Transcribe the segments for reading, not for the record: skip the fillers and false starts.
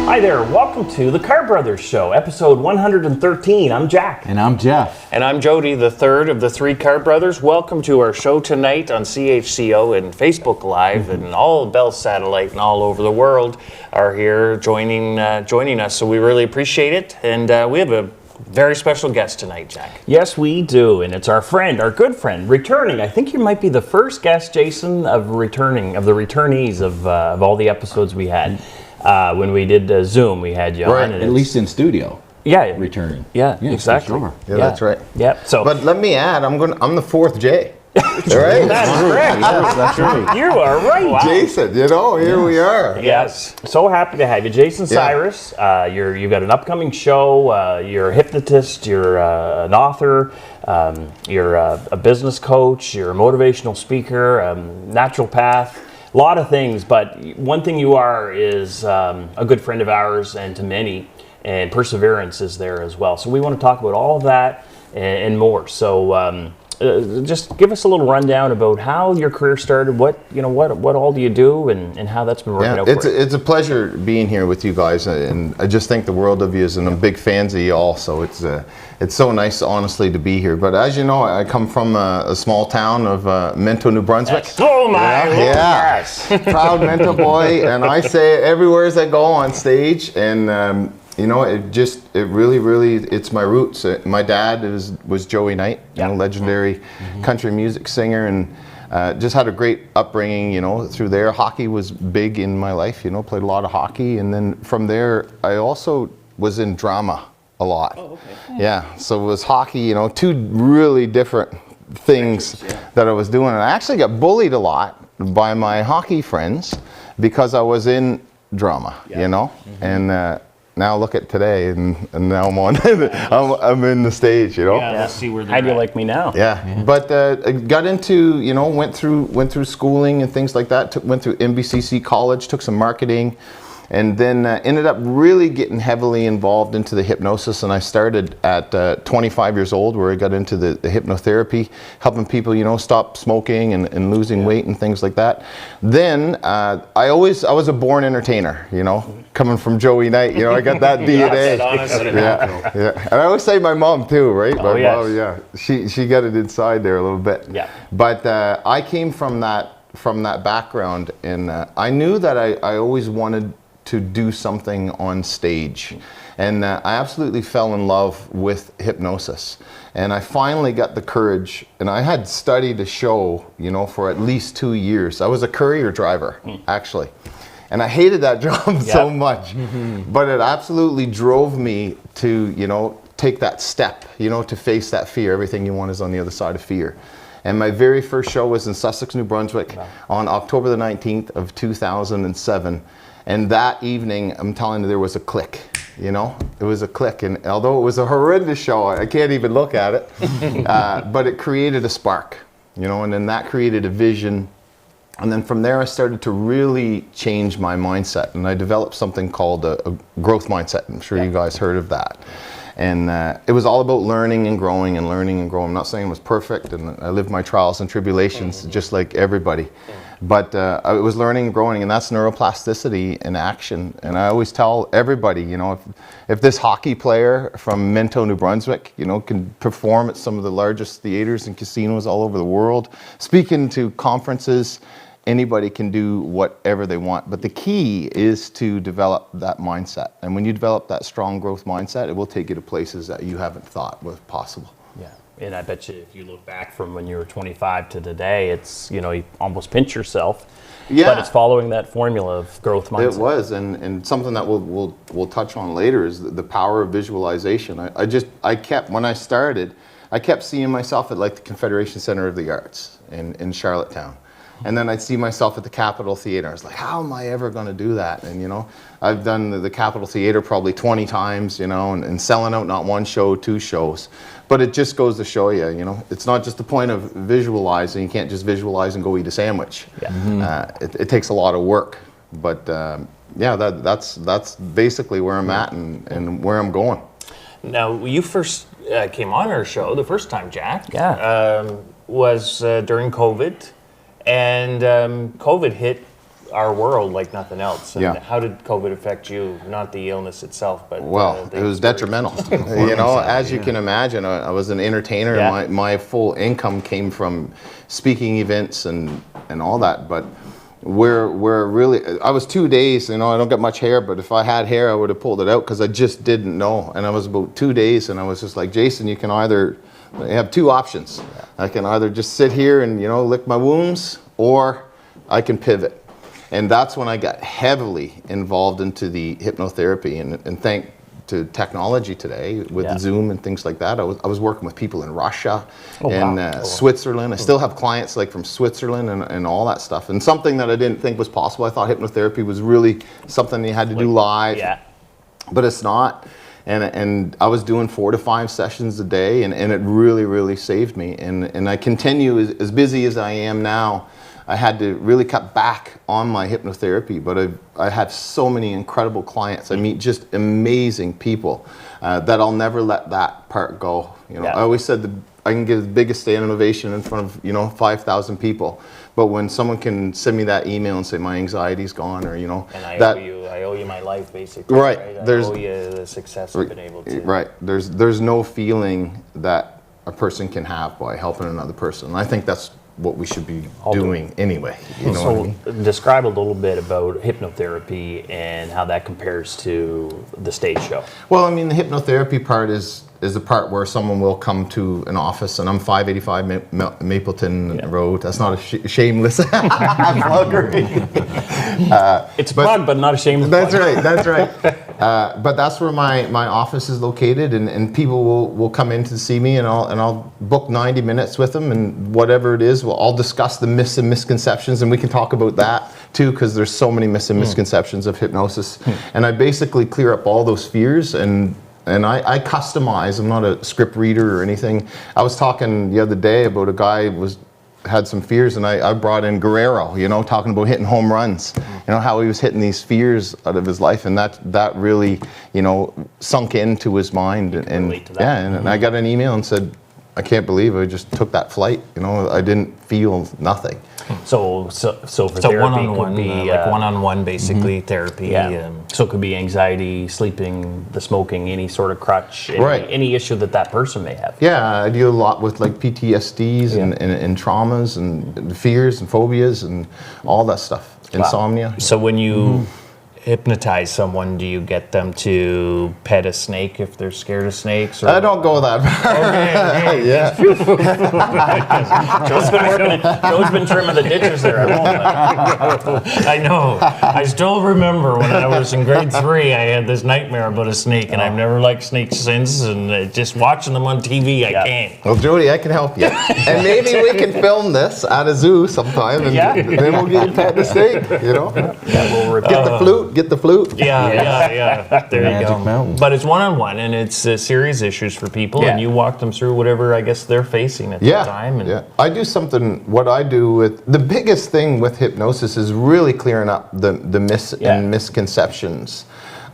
Hi there, welcome to the Carr Brothers Show, episode 113. I'm Jack. And I'm Jeff. And I'm Jody, the third of the three Carr Brothers. Welcome to our show tonight on CHCO and Facebook Live, and all Bell Satellite and all over the world are here joining us. So we really appreciate it, and we have a very special guest tonight, Jack. Yes, we do, and it's our good friend, returning. I think you might be the first guest, Jason, of the returnees of all the episodes we had. When we did Zoom, we had you on. At least in studio. Yeah. Returning. Yeah, yes, exactly. Sure. Yeah, that's right. Yeah. So, but let me add, I'm the fourth J. All right? That's correct. Yes, that's right. You are right. Wow. Jason, here we are. Yes. So happy to have you. Jason Cyrus, you've got an upcoming show. You're a hypnotist, you're an author, you're a business coach, you're a motivational speaker, naturopath. A lot of things, but one thing you are is a good friend of ours and to many, and perseverance is there as well. So we want to talk about all of that and more. So just give us a little rundown about how your career started, what all do you do, and how that's been working out for you. It's a pleasure being here with you guys, and I just think the world of you, and I'm big fans of you all. So it's so nice, honestly, to be here. But as you know, I come from a small town of Minto, New Brunswick. Oh my Lord, yes, proud Minto boy, and I say it everywhere as I go on stage, and it really, it's my roots. My dad was Joey Knight, legendary country music singer, and just had a great upbringing, through there. Hockey was big in my life, played a lot of hockey, and then from there, I also was in drama a lot. Oh, okay. Yeah, so it was hockey, two really different things that I was doing. And I actually got bullied a lot by my hockey friends because I was in drama, and now look at today, and now I'm on. I'm in the stage, Yeah, let's see where they're How do you like me now? Yeah. But I got into, went through schooling and things like that. Went through MBCC college, took some marketing, and then ended up really getting heavily involved into the hypnosis. And I started at 25 years old, where I got into the hypnotherapy, helping people, stop smoking and losing weight and things like that. Then I was a born entertainer, coming from Joey Knight, I got that DNA. Yeah. And I always say my mom too, right? Oh, yes. Mom, she got it inside there a little bit. Yeah. But I came from that background, and I knew that I always wanted to do something on stage. And I absolutely fell in love with hypnosis. And I finally got the courage, and I had studied a show, for at least 2 years. I was a courier driver, actually. And I hated that job so much. But it absolutely drove me to, take that step, to face that fear. Everything you want is on the other side of fear. And my very first show was in Sussex, New Brunswick, on October the 19th of 2007. And that evening, I'm telling you, there was a click. It was a click. And although it was a horrendous show, I can't even look at it. But it created a spark, and then that created a vision. And then from there, I started to really change my mindset. And I developed something called a growth mindset. I'm sure you guys heard of that. And it was all about learning and growing and learning and growing. I'm not saying it was perfect, and I lived my trials and tribulations just like everybody. But I was learning and growing, and that's neuroplasticity in action. And I always tell everybody, if this hockey player from Minto, New Brunswick, can perform at some of the largest theaters and casinos all over the world, speaking to conferences, anybody can do whatever they want. But the key is to develop that mindset. And when you develop that strong growth mindset, it will take you to places that you haven't thought was possible. Yeah. And I bet you if you look back from when you were 25 to today, it's, you almost pinch yourself. Yeah. But it's following that formula of growth mindset. It was, and something that we'll touch on later is the power of visualization. When I started, I kept seeing myself at like the Confederation Center of the Arts in Charlottetown. And then I'd see myself at the Capitol Theater. I was like, how am I ever going to do that? And, I've done the Capitol Theater probably 20 times, and selling out not one show, 2 shows. But it just goes to show you, it's not just the point of visualizing. You can't just visualize and go eat a sandwich. Yeah. It takes a lot of work. But that's basically where I'm at and where I'm going. Now, you first came on our show the first time, Jack. Yeah. Was during COVID. And COVID hit our world like nothing else. And Yeah. how did COVID affect you? Not the illness itself, but Well, the it was experience. detrimental. You know, as you can imagine, I was an entertainer. Yeah. My full income came from speaking events and all that. But we're really, I was 2 days, you know, I don't get much hair, but if I had hair, I would have pulled it out because I just didn't know. And I was about 2 days and I was just like, Jason, you have two options. I can either just sit here and, you know, lick my wounds, or I can pivot. And that's when I got heavily involved into the hypnotherapy, and thank to technology today with Yeah. Zoom and things like that. I was working with people in Russia Oh, and wow. Switzerland. I still have clients like from Switzerland and all that stuff. And something that I didn't think was possible. I thought hypnotherapy was really something you had to do live, Yeah. but it's not. And I was doing 4 to 5 sessions a day, and it really, really saved me. And I continue, as busy as I am now, I had to really cut back on my hypnotherapy, but I have so many incredible clients. I meet just amazing people that I'll never let that part go. You know, Yeah. I always said I can give the biggest standing ovation in front of, you know, 5,000 people, but when someone can send me that email and say my anxiety's gone, or, you know, And I that owe you my life, basically. Right. I There's- owe you the success I've been able to. Right. There's no feeling that a person can have by helping another person. And I think that's what we should be doing anyway. You know what I mean? Describe a little bit about hypnotherapy and how that compares to the stage show. Well, I mean, the hypnotherapy part is the part where someone will come to an office, and I'm 585 Mapleton Road. That's not a shameless pluggery. It's a plug, but not a shameless That's plug. right. That's right. But that's where my office is located, and people will come in to see me, and I'll book 90 minutes with them, and whatever it is, I'll discuss the myths and misconceptions, and we can talk about that too, because there's so many myths and misconceptions of hypnosis, and I basically clear up all those fears, and I customize. I'm not a script reader or anything. I was talking the other day about a guy had some fears, and I brought in Guerrero, you know, talking about hitting home runs, you know, how he was hitting these fears out of his life, and that really, you know, sunk into his mind, and relate to that. yeah, and I got an email and said, I can't believe I just took that flight, you know, I didn't feel nothing. So for So therapy, one-on-one, it could be like one-on-one, basically therapy. yeah. So it could be anxiety, sleeping, the smoking, any sort of crutch, Right. any issue that person may have. Yeah, I deal a lot with like PTSDs and traumas and fears and phobias and all that stuff, insomnia. So when you hypnotize someone, do you get them to pet a snake if they're scared of snakes? Or? I don't go that far. Yeah. Joe's been trimming the ditches there at home. I know. I still remember when I was in grade 3, I had this nightmare about a snake, and I've never liked snakes since. And just watching them on TV, I can't. Well, Jody, I can help you. And maybe we can film this at a zoo sometime, and Yeah. then we'll get you pet the snake, you know? We'll repeat Get the flute. Yeah. There you Magic go. Mountain. But it's one-on-one, and it's serious issues for people, and Yeah. you walk them through whatever I guess they're facing at the time. And Yeah, I do what I do with, the biggest thing with hypnosis is really clearing up the myths and misconceptions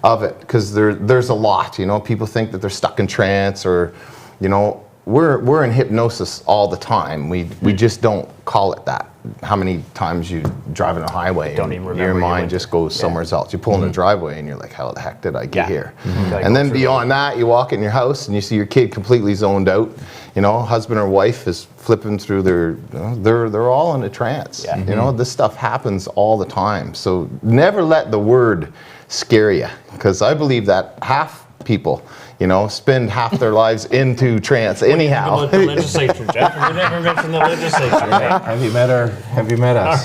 of it, because there's a lot, you know, people think that they're stuck in trance, or, you know, we're in hypnosis all the time. We just don't call it that. How many times you drive on a highway Don't and even remember your you mind went just goes somewhere else. You pull in the driveway and you're like, how the heck did I get here? Gotta And go then through beyond that, you walk in your house and you see your kid completely zoned out. You know, husband or wife is flipping through they're all in a trance. Yeah. You know, this stuff happens all the time. So never let the word scare you, because I believe that half people, you know, spend half their lives into trance anyhow. the legislature, Jeff. We never mentioned the legislature. Have you met her? Have you met us?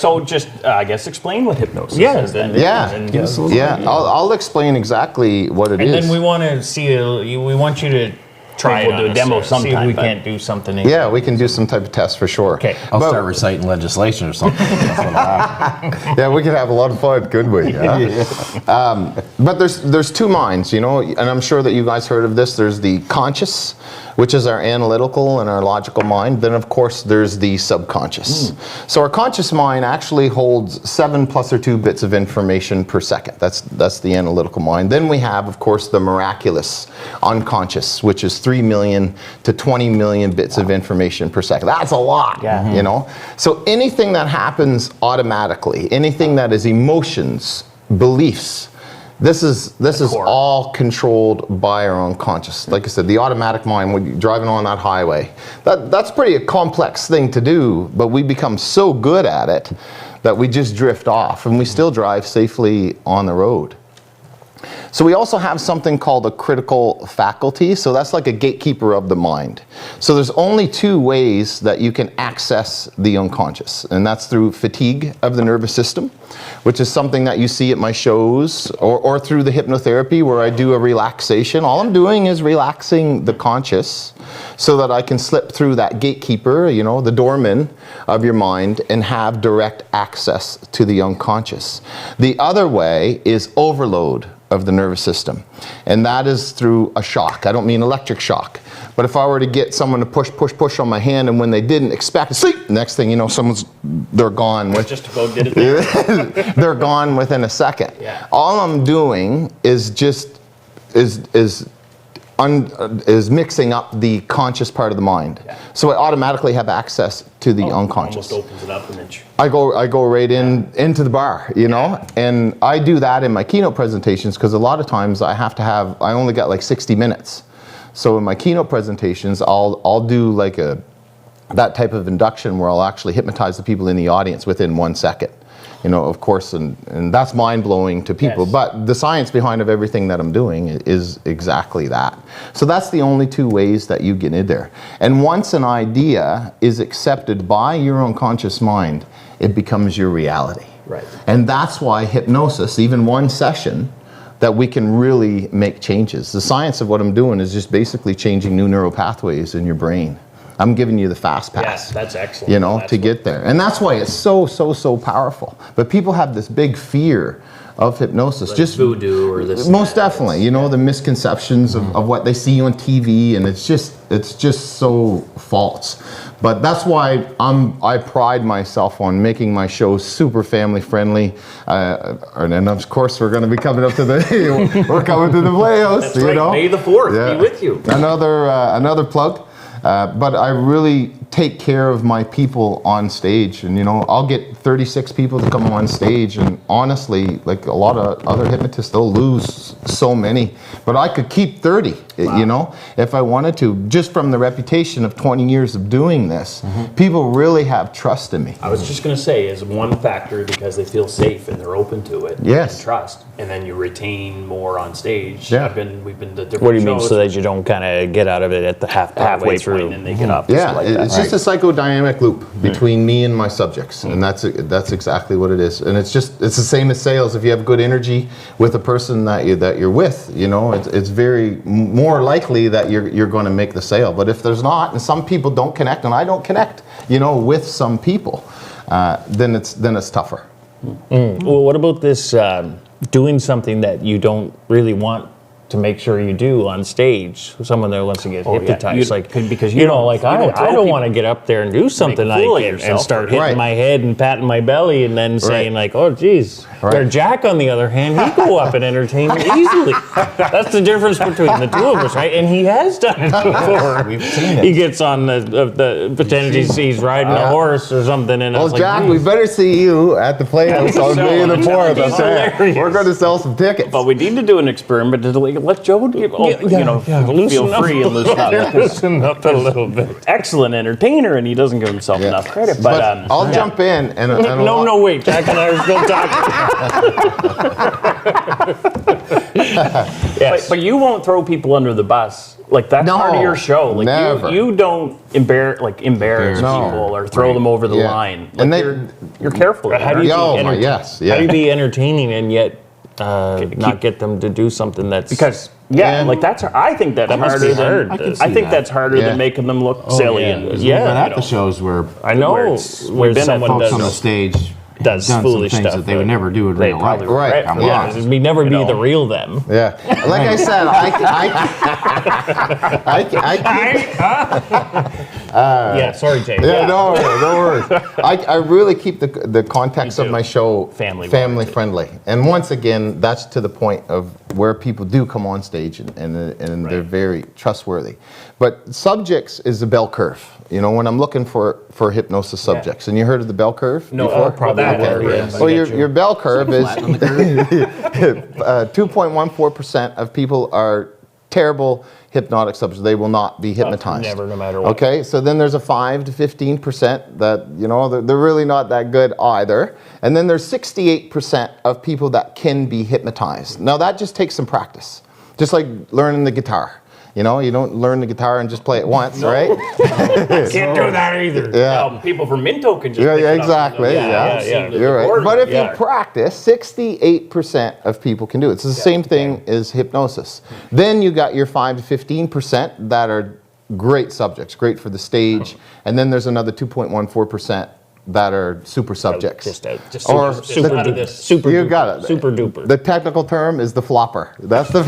So just, I guess, explain what hypnosis Yeah, is then. Yeah. And, Give us a little Yeah, I'll explain exactly what it is. And then we want to see. We want you to try We'll it do on a demo us, see if sometime, we but- can't do something. Yeah, we can do some type of test for sure. Okay. I'll But- start reciting legislation or something. That's what'll happen. Yeah, we could have a lot of fun, couldn't we? Yeah. But there's two minds, you know, and I'm sure that you guys heard of this. There's the conscious which is our analytical and our logical mind. Then, of course, there's the subconscious. So our conscious mind actually holds 7 plus or 2 bits of information per second. That's the analytical mind. Then we have, of course, the miraculous unconscious, which is 3 million to 20 million bits of information per second. That's a lot, you know? So anything that happens automatically, anything that is emotions, beliefs, this is all controlled by our unconscious. Like I said, the automatic mind, when you're driving on that highway, that's pretty a complex thing to do, but we become so good at it that we just drift off, and we still drive safely on the road. So we also have something called a critical faculty. So that's like a gatekeeper of the mind. So there's only 2 ways that you can access the unconscious, and that's through fatigue of the nervous system, which is something that you see at my shows, or through the hypnotherapy where I do a relaxation. All I'm doing is relaxing the conscious so that I can slip through that gatekeeper, you know, the doorman of your mind, and have direct access to the unconscious. The other way is overload of the nervous system, and that is through a shock. I don't mean electric shock, but if I were to get someone to push on my hand, and when they didn't expect it, sleep, next thing you know, they're gone. Just about did it there. They're gone within a second. Yeah. All I'm doing is is mixing up the conscious part of the mind. Yeah. So I automatically have access to the unconscious. Almost opens it up an inch. I go right into the bar, you know, and I do that in my keynote presentations because a lot of times I only got like 60 minutes. So in my keynote presentations, I'll do like that type of induction where I'll actually hypnotize the people in the audience within 1 second. You know, of course, and that's mind-blowing to people, Yes. but the science behind of everything that I'm doing is exactly that. So that's the only 2 ways that you get in there. And once an idea is accepted by your unconscious mind, it becomes your reality. Right. And that's why hypnosis, even 1 session, that we can really make changes. The science of what I'm doing is just basically changing new neural pathways in your brain. I'm giving you the fast pass. Yes, that's excellent. You know, to get there. And that's why it's so powerful. But people have this big fear of hypnosis. Like just voodoo or this. Most definitely. You know, the misconceptions of what they see on TV, and it's just so false. But that's why I pride myself on making my shows super family friendly. And of course, we're going to be coming up to we're coming to the Playhouse. That's right. You know? May the 4th be with you. Another plug. But I really take care of my people on stage, and you know, I'll get 36 people to come on stage, and honestly, like a lot of other hypnotists, they'll lose so many, but I could keep 30, you know, if I wanted to, just from the reputation of 20 years of doing this. People really have trust in me. I was just going to say, is one factor because they feel safe and they're open to it. Yes. And trust, and then you retain more on stage. Yeah. We've been to different What do you mean, shows. so that you don't kind of get out of it at the halfway through? point and they get up. Yeah, like that. it's just a psychodynamic loop between me and my subjects, and that's exactly what it is. And it's the same as sales. If you have good energy with a person that you're with, you know, it's very more likely that you're going to make the sale. But if there's not, and some people don't connect, and I don't connect, you know, with some people, then it's tougher. Well, what about this doing something that you don't really want to make sure you do on stage? Someone that wants to get hypnotized, because you know, like I don't want to get up there and do something like and start hitting my head and patting my belly and then saying like, oh geez. Where Jack, on the other hand, he go up and entertain me easily. That's the difference between the 2 of us, right? And he has done it before. We've seen it. He gets on the pretend he's riding a horse or something, and Well, it's Jack, like, we better see you at the Playhouse on May the 4th. He's hilarious. We're going to sell some tickets. But we need to do an experiment to let Joe feel free and loosen up. Loosen up a little bit. Excellent entertainer, and he doesn't give himself enough credit. But I'll jump in and No, wait. Jack and I are still talking. Yes. But you won't throw people under the bus. Like that's part of your show. Like never. You don't embarrass No. people or throw them over the line. Like And you're careful. How do you Oh, be my, yes, yeah. How do you be entertaining and yet not get them to do something that's Because And- like I think that's That must harder be than hard. I think that's harder Yeah. than making them look silly and We've been at you the know. shows where I know Where where been at someone folks does on the this. stage does done foolish some things stuff that they would never do in they real life. probably Right. regret. Come Yeah, on. it'd never be know. the real them. Yeah, like I said, Yeah, sorry, Jay. yeah, no worries. I really keep the context of my show Family friendly. And once again, that's to the point of where people do come on stage and they're very trustworthy. But subjects is a bell curve. You know, when I'm looking for hypnosis subjects, and you heard of the bell curve? No, before? probably that not. one, Yeah. yeah. Well, your bell curve is 2.14% of people are terrible hypnotic subjects. They will not be hypnotized. Never, no matter what. Okay, so then there's a 5 to 15% that, you know, they're really not that good either. And then there's 68% of people that can be hypnotized. Now that just takes some practice. Just like learning the guitar. You know, you don't learn the guitar and just play it once, right? Can't do that either. Yeah. Now, people from Minto can just Yeah, pick yeah, it up. exactly. Yeah, yeah. You're right. Recording. But if Yeah. you practice, 68% of people can do it. It's the same thing as hypnosis. Then you got your 5 to 15% that are great subjects, great for the stage. And then there's another 2.14% that are super subjects. Just Or super out of duper. this. Super You duper. got it. Super duper. The technical term is the flopper. That's the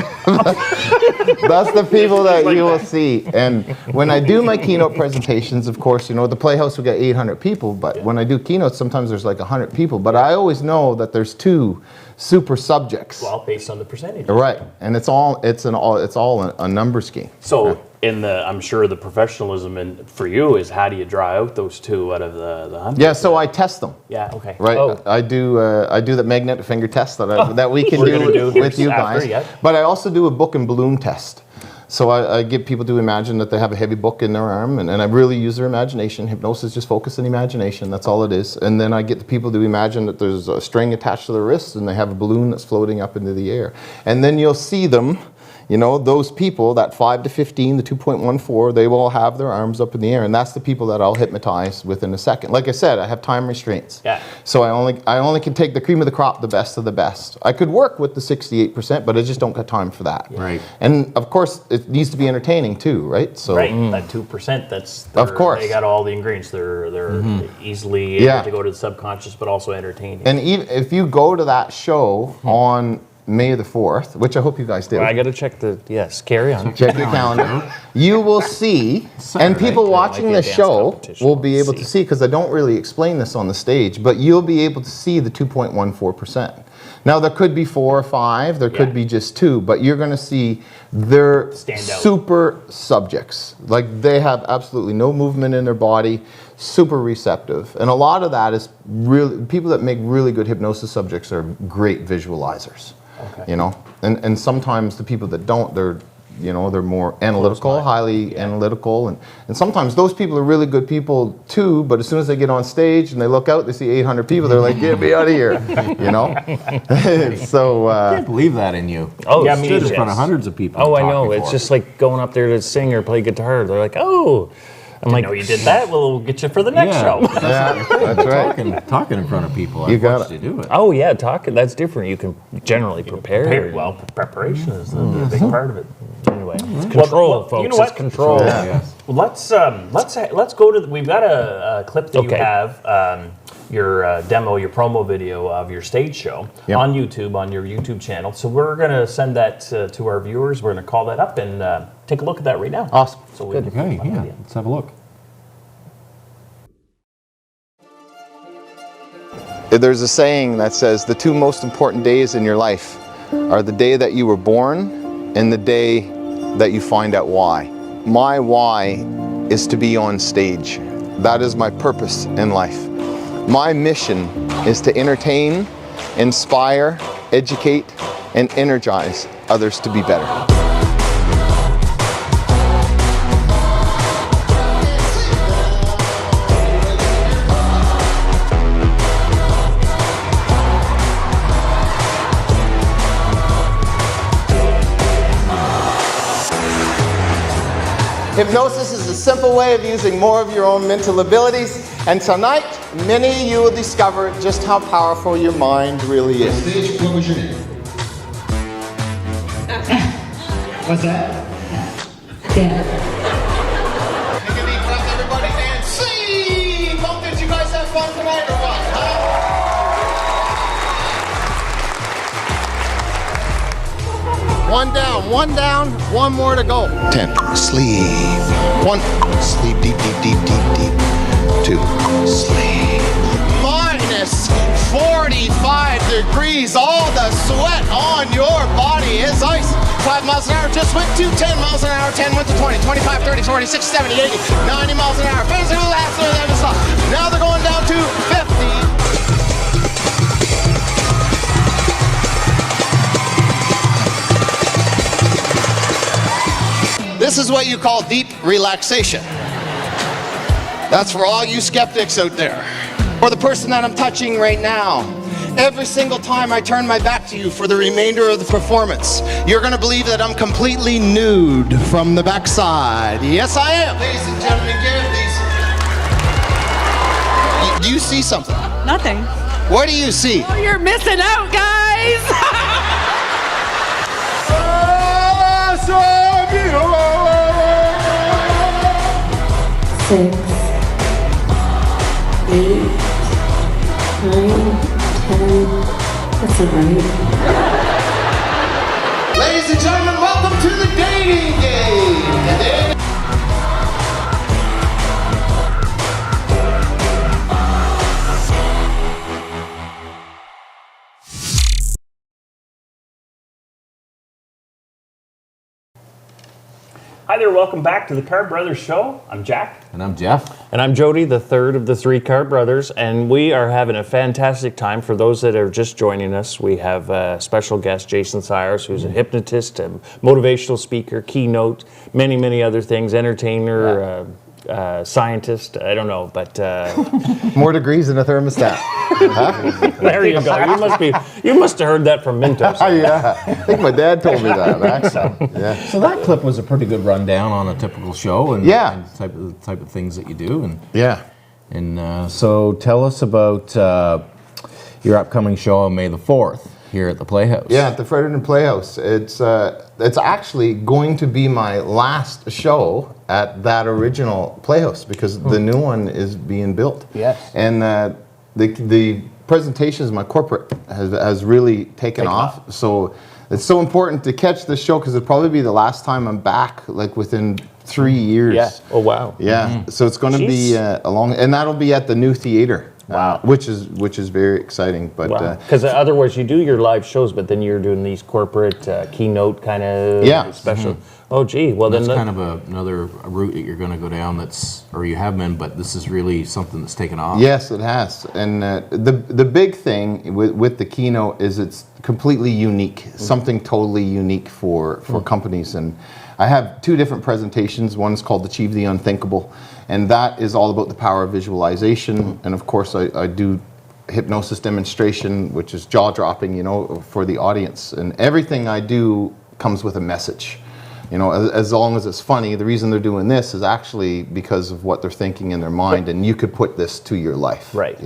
that's the people that you will see. And when I do my keynote presentations, of course, you know, the Playhouse we got 800 people, but when I do keynotes, sometimes there's like 100 people. But I always know that there's 2 super subjects. Well, based on the percentage. Right, and it's all a number scheme. So, I'm sure the professionalism for you is how do you draw out those 2 out of the 100? Yeah, so I test them. Yeah. Okay. Right, Oh. I do the magnetic finger test that we can We're gonna do with you after, guys. yeah. But I also do a book and balloon test. So I get people to imagine that they have a heavy book in their arm, and I really use their imagination. Hypnosis just focus on imagination. That's all it is. And then I get the people to imagine that there's a string attached to their wrist, and they have a balloon that's floating up into the air. And then you'll see them. You know, those people, that 5 to 15, the 2.14, they will have their arms up in the air. And that's the people that I'll hypnotize within a second. Like I said, I have time restraints. Yeah. So I only can take the cream of the crop, the best of the best. I could work with the 68%, but I just don't got time for that. Right. And of course, it needs to be entertaining too, right? So Right, that 2%. Of course. They got all the ingredients. They're easily Yeah. able to go to the subconscious, but also entertaining. And even if you go to that show on May the 4th, which I hope you guys did. I got to check carry on. Check your calendar. You will see, and people watching the show will be able to see, because I don't really explain this on the stage, but you'll be able to see the 2.14%. Now, there could be 4 or 5, there could be just 2, but you're going to see they're Stand out. super subjects. Like, they have absolutely no movement in their body, super receptive. And a lot of that is really, people that make really good hypnosis subjects are great visualizers. Okay. You know, and sometimes the people that don't, they're more analytical, highly analytical, and sometimes those people are really good people too, but as soon as they get on stage and they look out, they see 800 people, they're like, get me out of here, you know? So, I can't believe that in you. Oh, Yeah, You me stood in too. front of hundreds of people. Oh, I and know. talked It's before. just like going up there to sing or play guitar. They're like, oh. I'm like, No, you did that. We'll get you for the next show. yeah, that's right. talking in front of people. You I've got watched it. you do it. oh yeah, talking. That's different. You can generally prepare. Well, preparation is the big part of it. Anyway, it's control, Well, folks. you know what? It's control. Yes. Well, let's go to. We've got a clip that you Okay. have. Your demo, your promo video of your stage show Yep. on YouTube, on your YouTube channel. So we're going to send that to our viewers. We're going to call that up and take a look at that right now. Awesome. So we Okay, yeah. Let's have a look. There's a saying that says the 2 most important days in your life are the day that you were born and the day that you find out why. My why is to be on stage. That is my purpose in life. My mission is to entertain, inspire, educate, and energize others to be better. Hypnosis is a simple way of using more of your own mental abilities, and tonight, many of you will discover just how powerful your mind really is. Stage, what was your name? What's that? Yeah. Take a deep breath, everybody, and see! Well, did you guys have fun tonight or what? Huh? One down, one more to go. 10, sleep. 1, sleep deep, deep, deep, deep, deep. 2, sleep. Minus 45 degrees. All the sweat on your body is ice. 5 miles an hour just went to 10 miles an hour. 10 went to 20, 25, 30, 40, 60, 70, 80, 90 miles an hour. Physical after that is stop. Now they're going down to 50. This is what you call deep relaxation. That's for all you skeptics out there. Or the person that I'm touching right now. Every single time I turn my back to you for the remainder of the performance, you're going to believe that I'm completely nude from the backside. Yes, I am. Ladies and gentlemen, give these. Do you see something? Nothing. What do you see? Oh, you're missing out, guys! Six, 8, 9, 10. That's not right. Ladies and gentlemen, welcome to the dating game. Hi there, welcome back to the Carr Brothers show. I'm Jack. And I'm Jeff. And I'm Jody, the third of the three Carr Brothers, and we are having a fantastic time. For those that are just joining us, we have a special guest, Jason Cyrus, who's a hypnotist, a motivational speaker, keynote, many, many other things, entertainer, scientist, I don't know, but... More degrees than a thermostat. There you go. You must have heard that from Mintos. Yeah, I think my dad told me that, actually. Yeah. So that clip was a pretty good rundown on a typical show and, Yeah. and type of things that you do. And Yeah. So tell us about your upcoming show on May the 4th here at the Playhouse. Yeah, at the Fredericton Playhouse. It's actually going to be my last show at that original Playhouse because the new one is being built. Yes. And the presentations, my corporate has really taken off. So it's so important to catch this show because it'll probably be the last time I'm back, like within 3 years. Yeah. Oh, wow. Yeah. So it's going to be a long, and that'll be at the new theater. Wow. Which is very exciting. But Because otherwise you do your live shows, but then you're doing these corporate keynote kind of special. Oh, gee. Well, That's then kind of another route that you're going to go down or you have been, but this is really something that's taken off. Yes, it has. And the big thing with the keynote is it's completely unique, something totally unique for companies. And I have 2 different presentations. One is called Achieve the Unthinkable, and that is all about the power of visualization. And of course, I do hypnosis demonstration, which is jaw-dropping, for the audience. And everything I do comes with a message. As long as it's funny, the reason they're doing this is actually because of what they're thinking in their mind, and you could put this to your life. Right.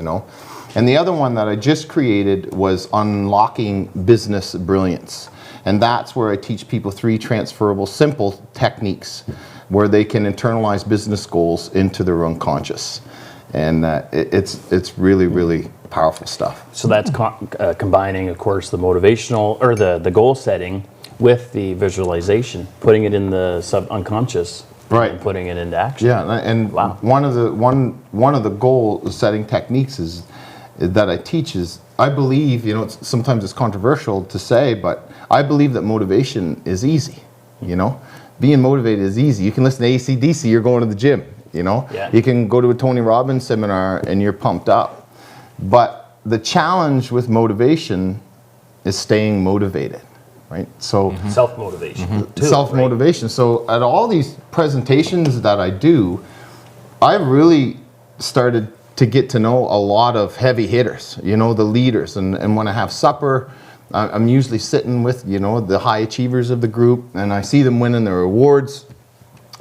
And the other one that I just created was Unlocking Business Brilliance. And that's where I teach people 3 transferable, simple techniques where they can internalize business goals into their unconscious. And it's really, really powerful stuff. So that's combining, of course, the motivational or the goal setting with the visualization, putting it in the unconscious, Right. and putting it into action. Yeah, and Wow. one of the goal setting techniques that I teach is, I believe, sometimes it's controversial to say, but I believe that motivation is easy. Being motivated is easy. You can listen to AC/DC, you're going to the gym. Yeah. You can go to a Tony Robbins seminar and you're pumped up. But the challenge with motivation is staying motivated. Right? So Self-motivation. too, self-motivation. right? So at all these presentations that I do, I've really started to get to know a lot of heavy hitters, the leaders. And when I have supper, I'm usually sitting with, the high achievers of the group, and I see them winning their awards.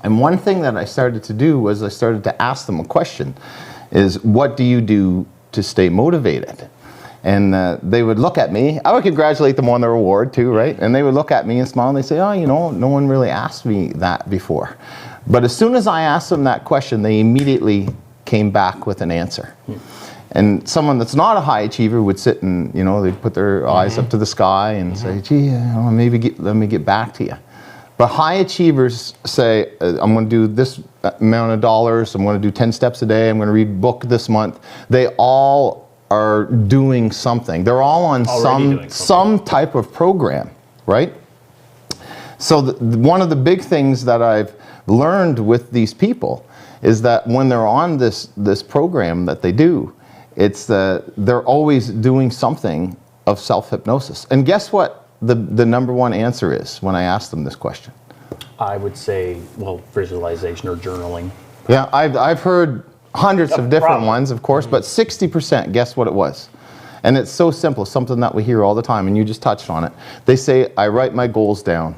And one thing that I started to do was I started to ask them a question, is what do you do to stay motivated? And they would look at me. I would congratulate them on their award too, right? And they would look at me and smile and they say, oh, no one really asked me that before. But as soon as I asked them that question, they immediately came back with an answer. And someone that's not a high achiever would sit and, they'd put their eyes up to the sky and say, gee, let me get back to you. But high achievers say, I'm going to do this amount of dollars, I'm going to do 10 steps a day, I'm going to read a book this month. They all are doing something. They're all on some type of program, right? So one of the big things that I've learned with these people is that when they're on this program that they do, they're always doing something of self-hypnosis. And guess what the number one answer is when I ask them this question? I would say, visualization or journaling. Yeah, I've heard hundreds of different ones, of course, but 60%, guess what it was? And it's so simple, something that we hear all the time, and you just touched on it. They say, I write my goals down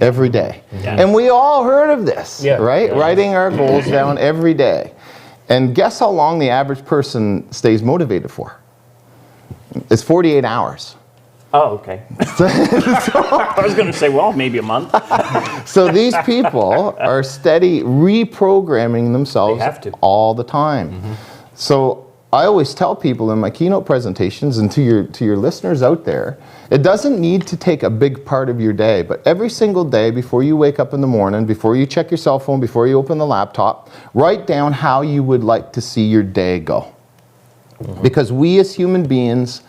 every day. Yeah. And we all heard of this, right? Yeah. Writing our goals down every day. And guess how long the average person stays motivated for? It's 48 hours. Oh, okay. I was going to say, maybe a month. So these people are steady reprogramming themselves all the time. Mm-hmm. So I always tell people in my keynote presentations and to your listeners out there, it doesn't need to take a big part of your day, but every single day before you wake up in the morning, before you check your cell phone, before you open the laptop, write down how you would like to see your day go. Mm-hmm. Because we as human beings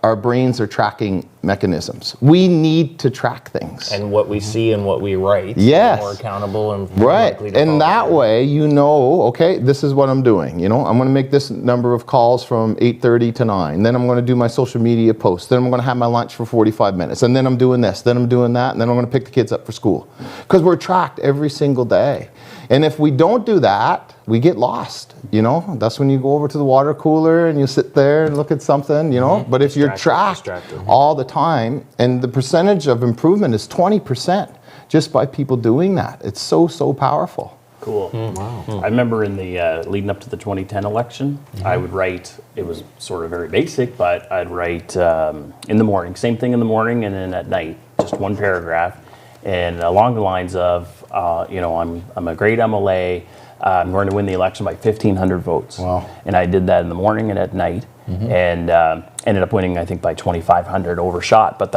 our brains are tracking mechanisms. We need to track things. And what we see and what we write. Yes. More accountable and more right. likely to And that way, okay, this is what I'm doing. I'm going to make this number of calls from 8:30 to 9. Then I'm going to do my social media posts. Then I'm going to have my lunch for 45 minutes. And then I'm doing this. Then I'm doing that. And then I'm going to pick the kids up for school. Because we're tracked every single day. And if we don't do that, we get lost, That's when you go over to the water cooler and you sit there and look at something, Mm-hmm. But if you're tracked all the time, and the percentage of improvement is 20% just by people doing that. It's so powerful. Cool. Wow. I remember in the leading up to the 2010 election, I would write, it was sort of very basic, but I'd write in the morning, same thing in the morning, and then at night, just one paragraph. And along the lines of, I'm a great MLA. I'm going to win the election by 1,500 votes. Wow. And I did that in the morning and at night, and ended up winning, I think, by 2,500, overshot. But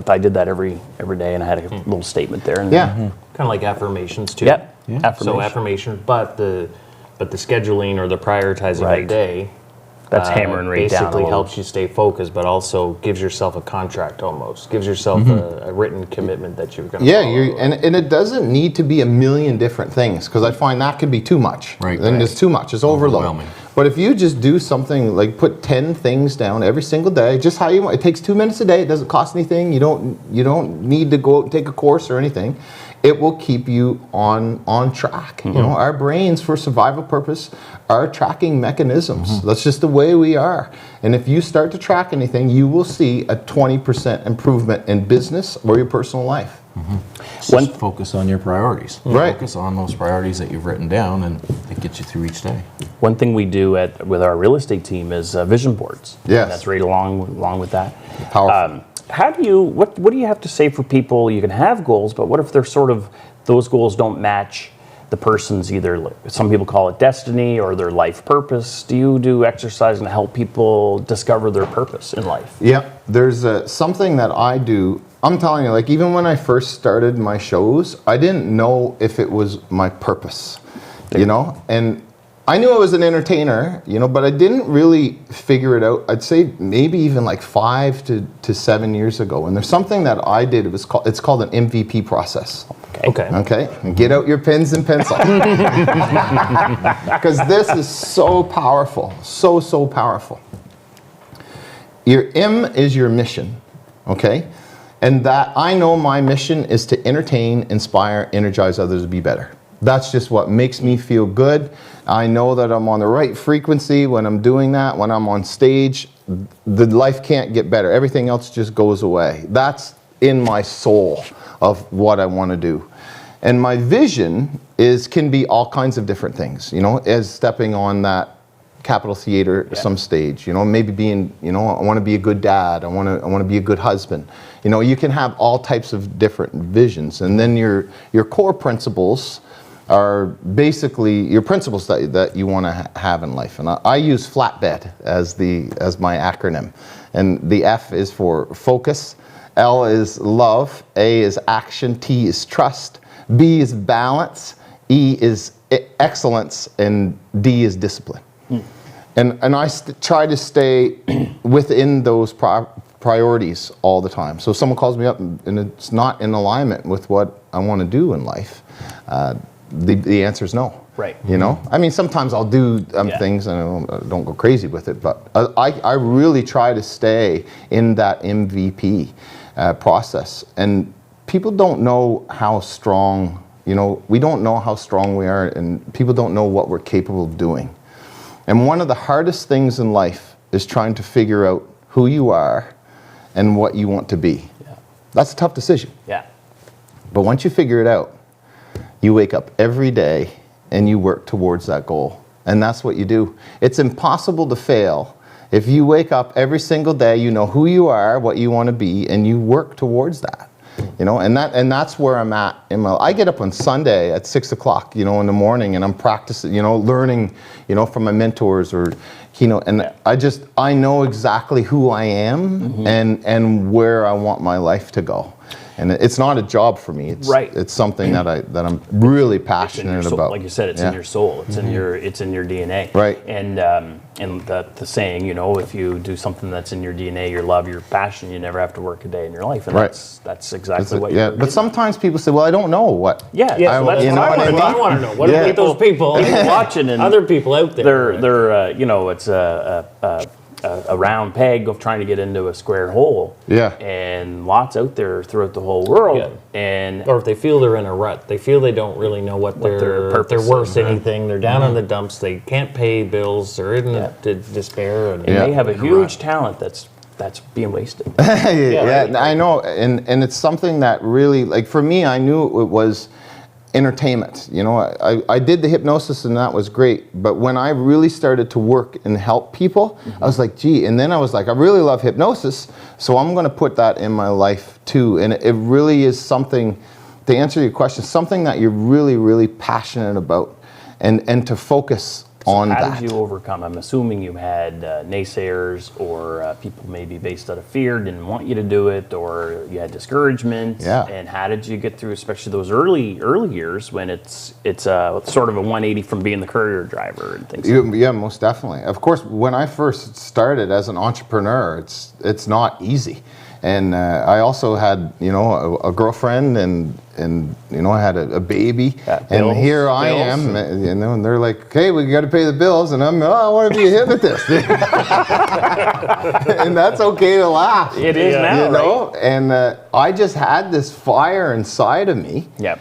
I did that every day, and I had a little statement there. And kind of like affirmations too. Yep. Yeah. Affirmation. So affirmation, but the scheduling or the prioritizing of the day. That's hammering right down. Basically helps you stay focused, but also gives yourself a contract almost. Gives yourself a written commitment that you're going to follow. And it doesn't need to be a million different things, because I find that could be too much. Right. Then it's too much. It's overwhelming. But if you just do something like put 10 things down every single day, just how you want. It takes 2 minutes a day. It doesn't cost anything. You don't need to go out and take a course or anything. It will keep you on track. Mm-hmm. Our brains, for survival purpose, are tracking mechanisms. Mm-hmm. That's just the way we are. And if you start to track anything, you will see a 20% improvement in business or your personal life. Mm-hmm. Just focus on your priorities. Right. Focus on those priorities that you've written down, and it gets you through each day. One thing we do with our real estate team is vision boards. Yes. And that's right along with that. Powerful. What do you have to say for people? You can have goals, but what if they're those goals don't match the person's, either some people call it destiny or their life purpose? Do you do exercise and help people discover their purpose in life? Yeah, there's something that I do. I'm telling you, even when I first started my shows, I didn't know if it was my purpose, and I knew I was an entertainer, but I didn't really figure it out. I'd say maybe even 5 to 7 years ago. And there's something that I did. It's called an MVP process. Okay. And get out your pens and pencils. Because this is so powerful. So powerful. Your M is your mission. Okay. And that I know my mission is to entertain, inspire, energize others to be better. That's just what makes me feel good. I know that I'm on the right frequency when I'm doing that. When I'm on stage, the life can't get better. Everything else just goes away. That's in my soul of what I want to do. And my vision can be all kinds of different things, as stepping on that Capitol Theater some stage, maybe being, I want to be a good dad. I want to be a good husband. You can have all types of different visions. And then your core principles are basically your principles that you want to have in life. And I use flatbed as my acronym. And the F is for focus, L is love, A is action, T is trust, B is balance, E is excellence, and D is discipline. And I try to stay within those priorities all the time. So if someone calls me up and it's not in alignment with what I want to do in life, the answer is no. Right. You know? I mean, sometimes I'll do things and I don't go crazy with it, but I really try to stay in that MVP process. And people don't know how strong, we don't know how strong we are, and people don't know what we're capable of doing. And one of the hardest things in life is trying to figure out who you are and what you want to be. Yeah. That's a tough decision. Yeah. But once you figure it out, you wake up every day and you work towards that goal. And that's what you do. It's impossible to fail. If you wake up every single day, you know who you are, what you want to be, and you work towards that. And that's where I'm at I get up on Sunday at 6 o'clock, in the morning, and I'm practicing, learning, from my mentors or, and I know exactly who I am and where I want my life to go. And it's not a job for me. It's something that I'm really passionate about. Like you said, it's in your soul. It's in your DNA. Right. And the saying, if you do something that's in your DNA, your love, your passion, you never have to work a day in your life. And that's exactly what you're. But sometimes people say, "Well, I don't know what." Yeah. So that's what I want to know. What about those people watching and other people out there? They're it's a round peg of trying to get into a square hole. Yeah. And lots out there throughout the whole world. Yeah. And or if they feel they're in a rut, they feel they don't really know what their purpose they're worth is. anything. They're down in the dumps. They can't pay bills. They're in despair. And they have a huge talent that's being wasted. I know. And it's something that really, like for me, I knew it was entertainment. I did the hypnosis and that was great, but when I really started to work and help people, I was like, gee, and then I was like, I really love hypnosis, so I'm going to put that in my life too. And it really is something, to answer your question, something that you're really, really passionate about, and to focus on that. How did you overcome? I'm assuming you had naysayers or people maybe based out of fear, didn't want you to do it, or you had discouragement. Yeah. And how did you get through, especially those early years when it's sort of a 180 from being the courier driver and things? Yeah, most definitely. Of course, when I first started as an entrepreneur, it's not easy. And I also had, a girlfriend and I had a baby. And here I am, and they're like, hey, we got to pay the bills. And I want to be a hypnotist. And that's okay to laugh. It is now, right? And I just had this fire inside of me I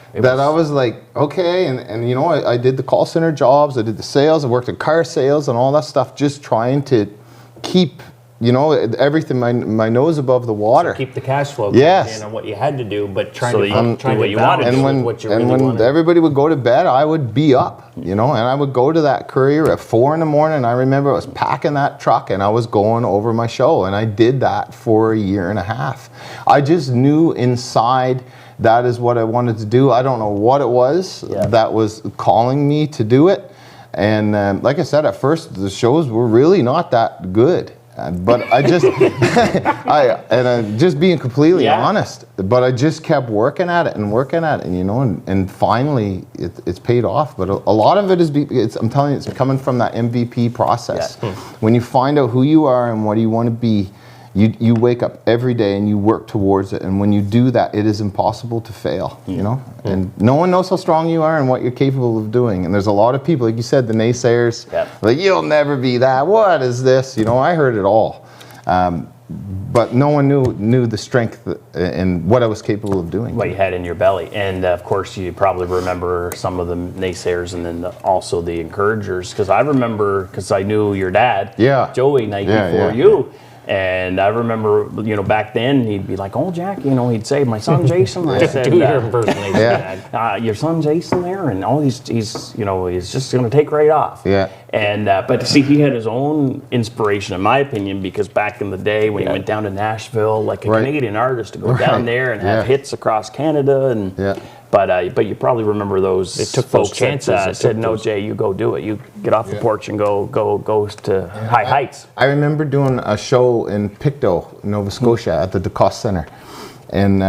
was like, okay. And I did the call center jobs. I did the sales. I worked in car sales and all that stuff, just trying to keep everything, my nose above the water. So keep the cash flow yes. on what you had to do, but trying to what you wanted. And when everybody would go to bed, I would be up, and I would go to that courier at 4 a.m. I remember I was packing that truck and I was going over my show, and I did that for 1.5 years. I just knew inside that is what I wanted to do. I don't know what it was that was calling me to do it. And like I said, at first the shows were really not that good. But I just, just being completely honest, but I just kept working at it, and finally it's paid off. But a lot of it is, I'm telling you, it's coming from that MVP process. Yeah. When you find out who you are and what you want to be, you wake up every day and you work towards it. And when you do that, it is impossible to fail, And no one knows how strong you are and what you're capable of doing. And there's a lot of people, like you said, the naysayers, like, you'll never be that. What is this? I heard it all. But no one knew the strength and what I was capable of doing. What you had in your belly. And of course, you probably remember some of the naysayers and then also the encouragers. Because I remember, because I knew your dad, Joey, night before you. And I remember, back then he'd be like, "Oh, Jack," he'd say, "My son Jason." I said, do your impersonation, your son Jason there, and he's just going to take right off. Yeah. And but see, he had his own inspiration, in my opinion, because back in the day when he went down to Nashville, like a Canadian artist, to go down there and have hits across Canada, and But you probably remember those took those folks chances. that said, "No, Jay, you go do it. You get off the porch and go to high heights." I remember doing a show in Pictou, Nova Scotia, at the DeCoste Center. And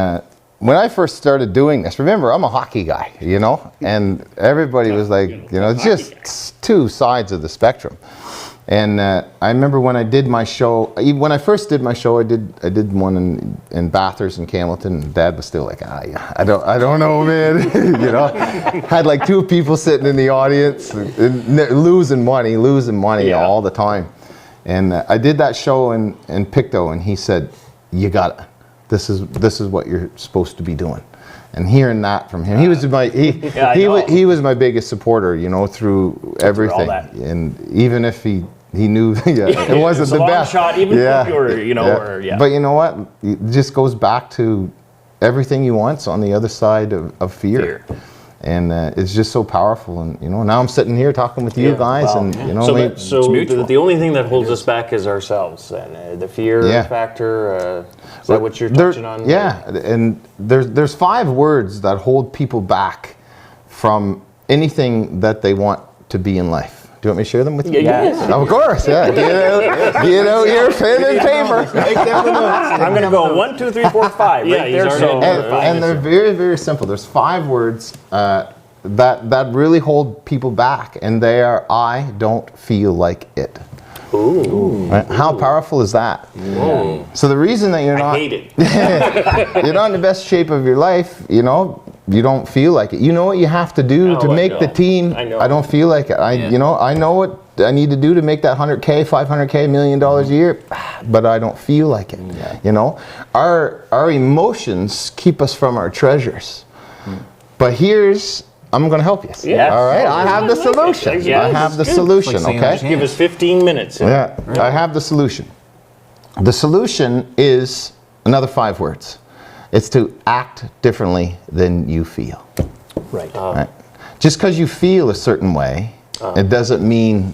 when I first started doing this, remember, I'm a hockey guy, you know? And everybody was like, you know, it's just two sides of the spectrum. And I remember when I did my show, when I first did my show, I did one in Bathurst and Campbellton, and Dad was still like, I don't know, man. You know, had like 2 people sitting in the audience, and losing money all the time. And I did that show in Pictou, and he said, "You got it. This is what you're supposed to be doing." And hearing that from him, he was my biggest supporter, you know, through everything. And even if he knew it wasn't the best shot, even if you were, you know, But you know what? It just goes back to everything you want's on the other side of fear. And it's just so powerful. And you know, now I'm sitting here talking with you guys, and you know, so the only thing that holds us back is ourselves, and the fear factor. Is that what you're touching on? Yeah, and there's 5 words that hold people back from anything that they want to be in life. Do you want me to share them with you? Yes. Of course, yeah. Get out your pen and paper. I'm going to go 1, 2, 3, 4, 5. Yeah, right there. And they're very, very simple. There's 5 words that really hold people back, and they are, "I don't feel like it." Ooh. Right? How powerful is that? Yeah. So the reason that you're not, I hate it. you're not in the best shape of your life, you know, you don't feel like it. You know what you have to do to make the team. I don't feel like it. You know, I know what I need to do to make that 100K, 500K, $1 million a year, but I don't feel like it. You know, our emotions keep us from our treasures. But I'm going to help you. Yes. All right. I have the solution. Yes. I have the solution. Like Okay. Give us 15 minutes. Yeah. I have the solution. The solution is another 5 words. It's to act differently than you feel. Right. Right? Just because you feel a certain way, it doesn't mean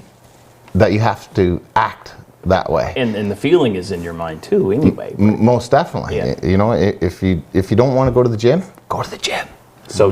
that you have to act that way. And the feeling is in your mind too, anyway. Most definitely. Yeah. You know, if you don't want to go to the gym, go to the gym. So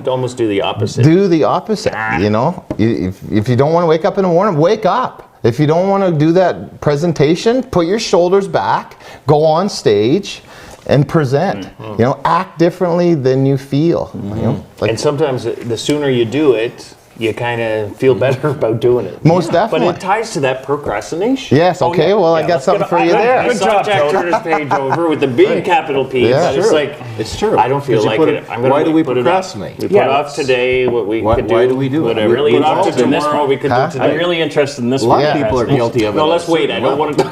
almost do the opposite. Do the opposite. You know, if you don't want to wake up in the morning, wake up. If you don't want to do that presentation, put your shoulders back, go on stage, and present. You know, act differently than you feel. You know, And sometimes the sooner you do it, you kind of feel better about doing it. Most definitely. But it ties to that procrastination. Yes. Okay. Well, I got something for you there. I saw Jack Turner's page over with the big capital P. Yeah, but it's like, It's true. I don't feel 'Cause you like put it. I'm gonna why do we put it procrastinate? We put off today what we could do. Why do we do it? Whatever. We're really Put off to interested in this tomorrow one. we could Huh? do today. I'm really interested in this A lot one. of people are guilty of it. No, let's wait. I don't want to.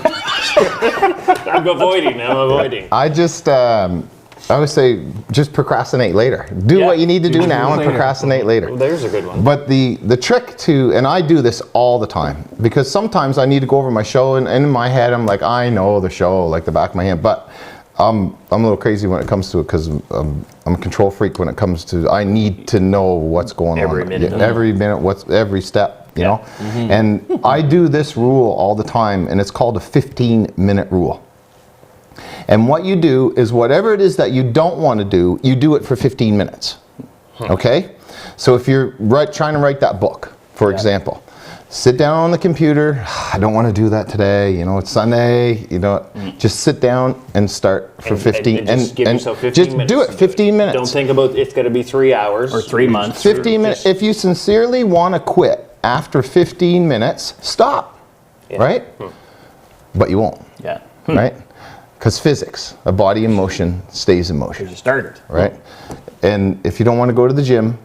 I'm avoiding. I just, I would say, just procrastinate later. Do what you need to do now and procrastinate later. There's a good one. But the trick to, and I do this all the time, because sometimes I need to go over my show, and in my head I'm like, I know the show like the back of my hand, but I'm a little crazy when it comes to it, because I'm a control freak when it comes to, I need to know what's going Every on. minute. Every minute, every step, you know? And I do this rule all the time, and it's called a 15-minute rule. And what you do is whatever it is that you don't want to do, you do it for 15 minutes. Okay? So if you're trying to write that book, for example, sit down on the computer. I don't want to do that today. You know, it's Sunday. You know, just sit down and start for 15. And just give yourself 15 minutes. Just do it 15 minutes. Don't think about it's going to be 3 hours. Or 3 months. 15 minutes. If you sincerely want to quit after 15 minutes, stop. Right? But you won't. Yeah. Right? Because physics, a body in motion stays in motion. You started. Right? And if you don't want to go to the gym,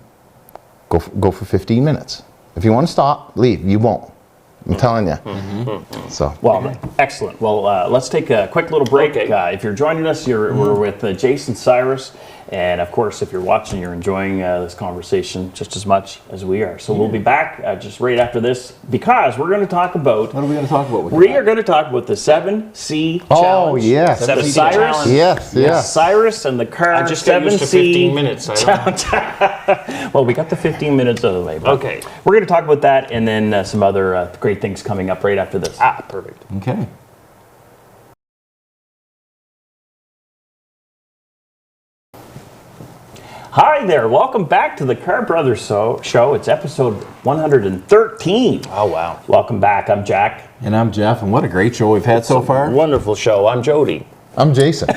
go for 15 minutes. If you want to stop, leave. You won't. I'm telling you. So. Well, excellent. Well, let's take a quick little break. Okay. If you're joining us, we're with Jason Cyrus. And of course, if you're watching, you're enjoying this conversation just as much as we are. So we'll be back just right after this, because we're going to talk about. What are we going to talk about? We are going to talk about the 7C Oh, challenge. yes. The 7C Cyrus. challenge. Yes, yes. Cyrus and the Carr I just got 7C used to 15 minutes. challenge. Well, we got the 15 minutes out of the way. But Okay. We're going to talk about that, and then some other great things coming up right after this. Perfect. Okay. Hi there, welcome back to the Carr Brothers show. It's episode 113. Oh, wow. Welcome back, I'm Jack. And I'm Jeff, and what a great show we've had so far. Wonderful show. I'm Jody. I'm Jason. The